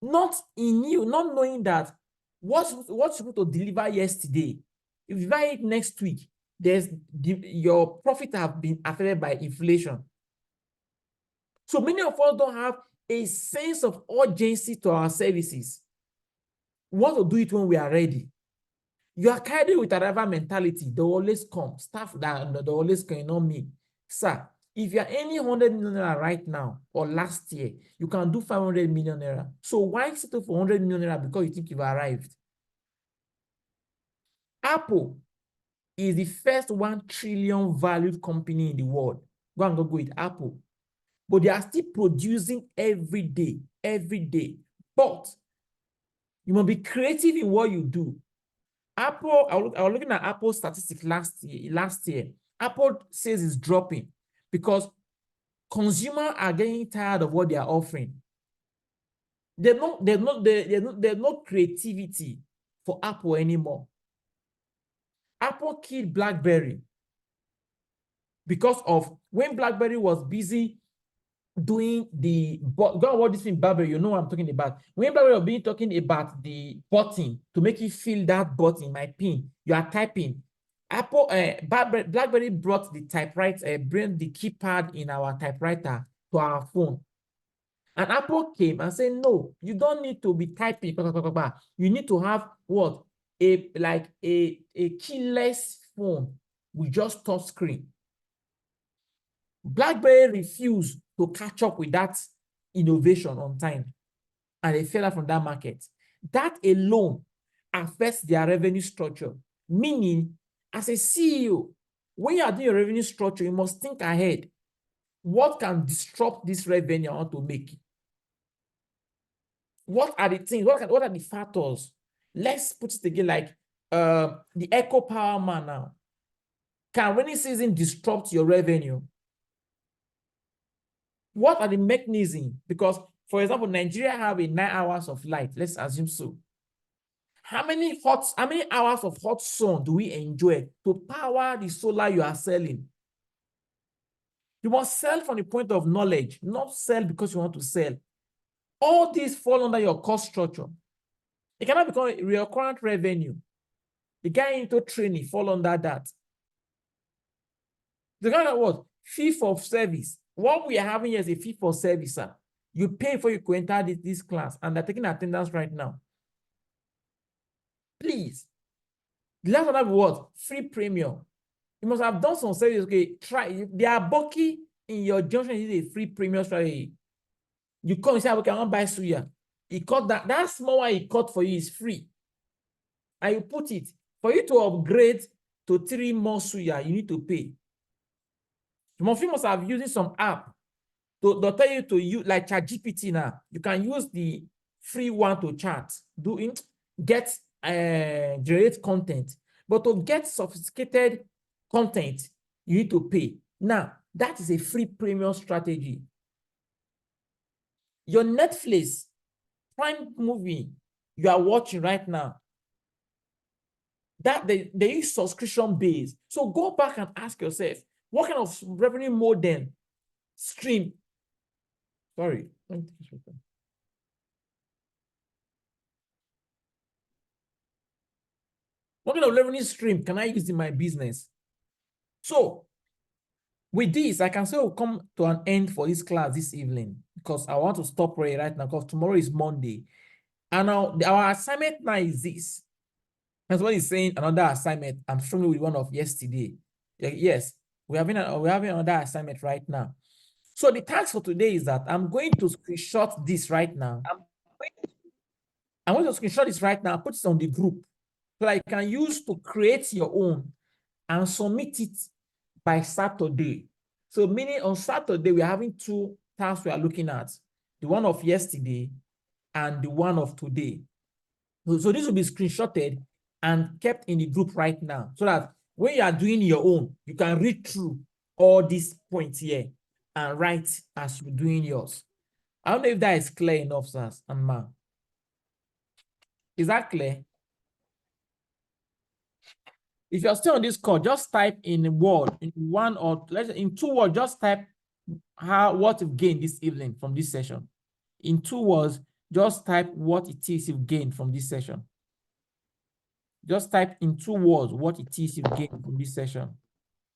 not knowing that what you're supposed to deliver yesterday, if you buy it next week, your profit have been affected by inflation. So many of us don't have a sense of urgency to our services. We want to do it when we are ready. You are carried with a rival mentality. They always come. Staff that they always come, not me. Sir, if you are earning 100 million naira right now or last year, you can do 500 million naira. So why settle for 100 million naira because you think you've arrived? Apple is the first 1 trillion valued company in the world. Go and go with Apple. But they are still producing every day. But you must be creative in what you do. Apple, I was looking at Apple statistics last year. Apple says it's dropping because consumers are getting tired of what they are offering. There's no creativity for Apple anymore. Apple killed BlackBerry because of when BlackBerry was busy doing what this thing BlackBerry, you know what I'm talking about. When BlackBerry was being talking about the button to make you feel that button, my pin, you are typing. BlackBerry brought the typewriter, bring the keypad in our typewriter to our phone. And Apple came and said, no, you don't need to be typing. You need to have what? A keyless phone with just touch screen. BlackBerry refused to catch up with that innovation on time, and they fell out from that market. That alone affects their revenue structure. Meaning, as a CEO, when you are doing your revenue structure, you must think ahead. What can disrupt this revenue I want to make? What are the things? What are the factors? Let's put it again like the Echo Power Man now. Can rainy season disrupt your revenue? What are the mechanisms? Because, for example, Nigeria have a 9 hours of light. Let's assume so. How many hours of hot sun do we enjoy to power the solar you are selling? You must sell from the point of knowledge, not sell because you want to sell. All these fall under your cost structure. It cannot become a recurrent revenue. The guy into training fall under that. The kind of what? Fee for service. What we are having here is a fee for service, sir. You pay for you to enter this class, and they're taking attendance right now. Please. The last one have what? Free premium. You must have done some service. Okay, try. They are bulky in your junction. Is a free premium strategy. You come and say, okay, I want to buy suya. He cut that small one he cut for you is free. And you put it. For you to upgrade to 3 more suya, you need to pay. You must have using some app to tell you to use like ChatGPT now. You can use the free one to chat, generate content. But to get sophisticated content, you need to pay. Now, that is a free premium strategy. Your Netflix Prime movie you are watching right now, that they use subscription based. So go back and ask yourself, what kind of revenue model stream? Sorry. What kind of revenue stream can I use in my business? So with this, I can say we'll come to an end for this class this evening because I want to stop right now because tomorrow is Monday. And now our assignment now is this. That's what he's saying, another assignment. I'm struggling with one of yesterday. Yes, we're having another assignment right now. So the task for today is that I'm going to screenshot this right now. I'm going to screenshot this right now, put it on the group so that you can use to create your own and submit it by Saturday. So meaning on Saturday, we're having 2 tasks we are looking at. The one of yesterday and the one of today. So this will be screenshotted and kept in the group right now so that when you are doing your own, you can read through all these points here and write as you're doing yours. I don't know if that is clear enough, sirs and ma. Is that clear? If you're still on this call, just type in a word, in one or in 2 words, just type what you've gained this evening from this session. In 2 words, just type what it is you've gained from this session. Just type in 2 words what it is you've gained from this session.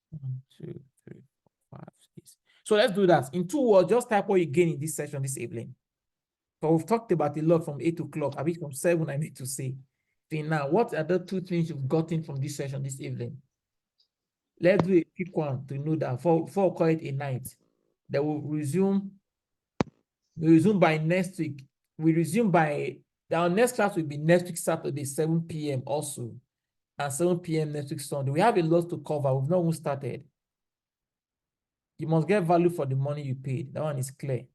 1, 2, 3, 4, 5, 6. So let's do that. In 2 words, just type what you gain in this session this evening. But we've talked about a lot from 8 o'clock. I mean, from 7, I need to say. Now, what are the 2 things you've gotten from this session this evening? Let's do a quick one to know that before we call it a night. That will resume. We resume by next week. Our next class will be next week, Saturday, 7 p.m. also. And 7 p.m. next week, Sunday. We have a lot to cover. We've not even started. You must get value for the money you paid. That one is clear.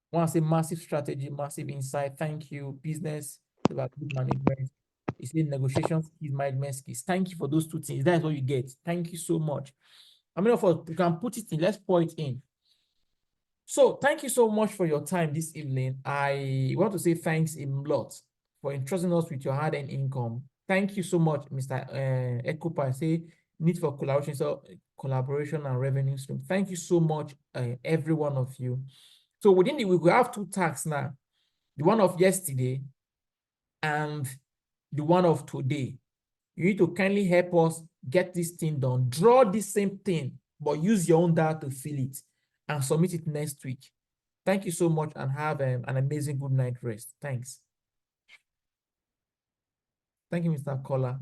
One say massive strategy, massive insight. Thank you. Business, about good management. It's in negotiation skills, management skills. Thank you for those 2 things. That's what you get. Thank you so much. I mean, you can put it in. Let's pour it in. So thank you so much for your time this evening. I want to say thanks a lot for entrusting us with your hard-earned income. Thank you so much, Mr. Ekopa. I say need for collaboration and revenue stream. Thank you so much, every one of you. So within we will have 2 tasks now. The one of yesterday and the one of today. You need to kindly help us get this thing done. Draw this same thing, but use your own data to fill it and submit it next week. Thank you so much and have an amazing good night rest. Thanks. Thank you, Mr. Kola.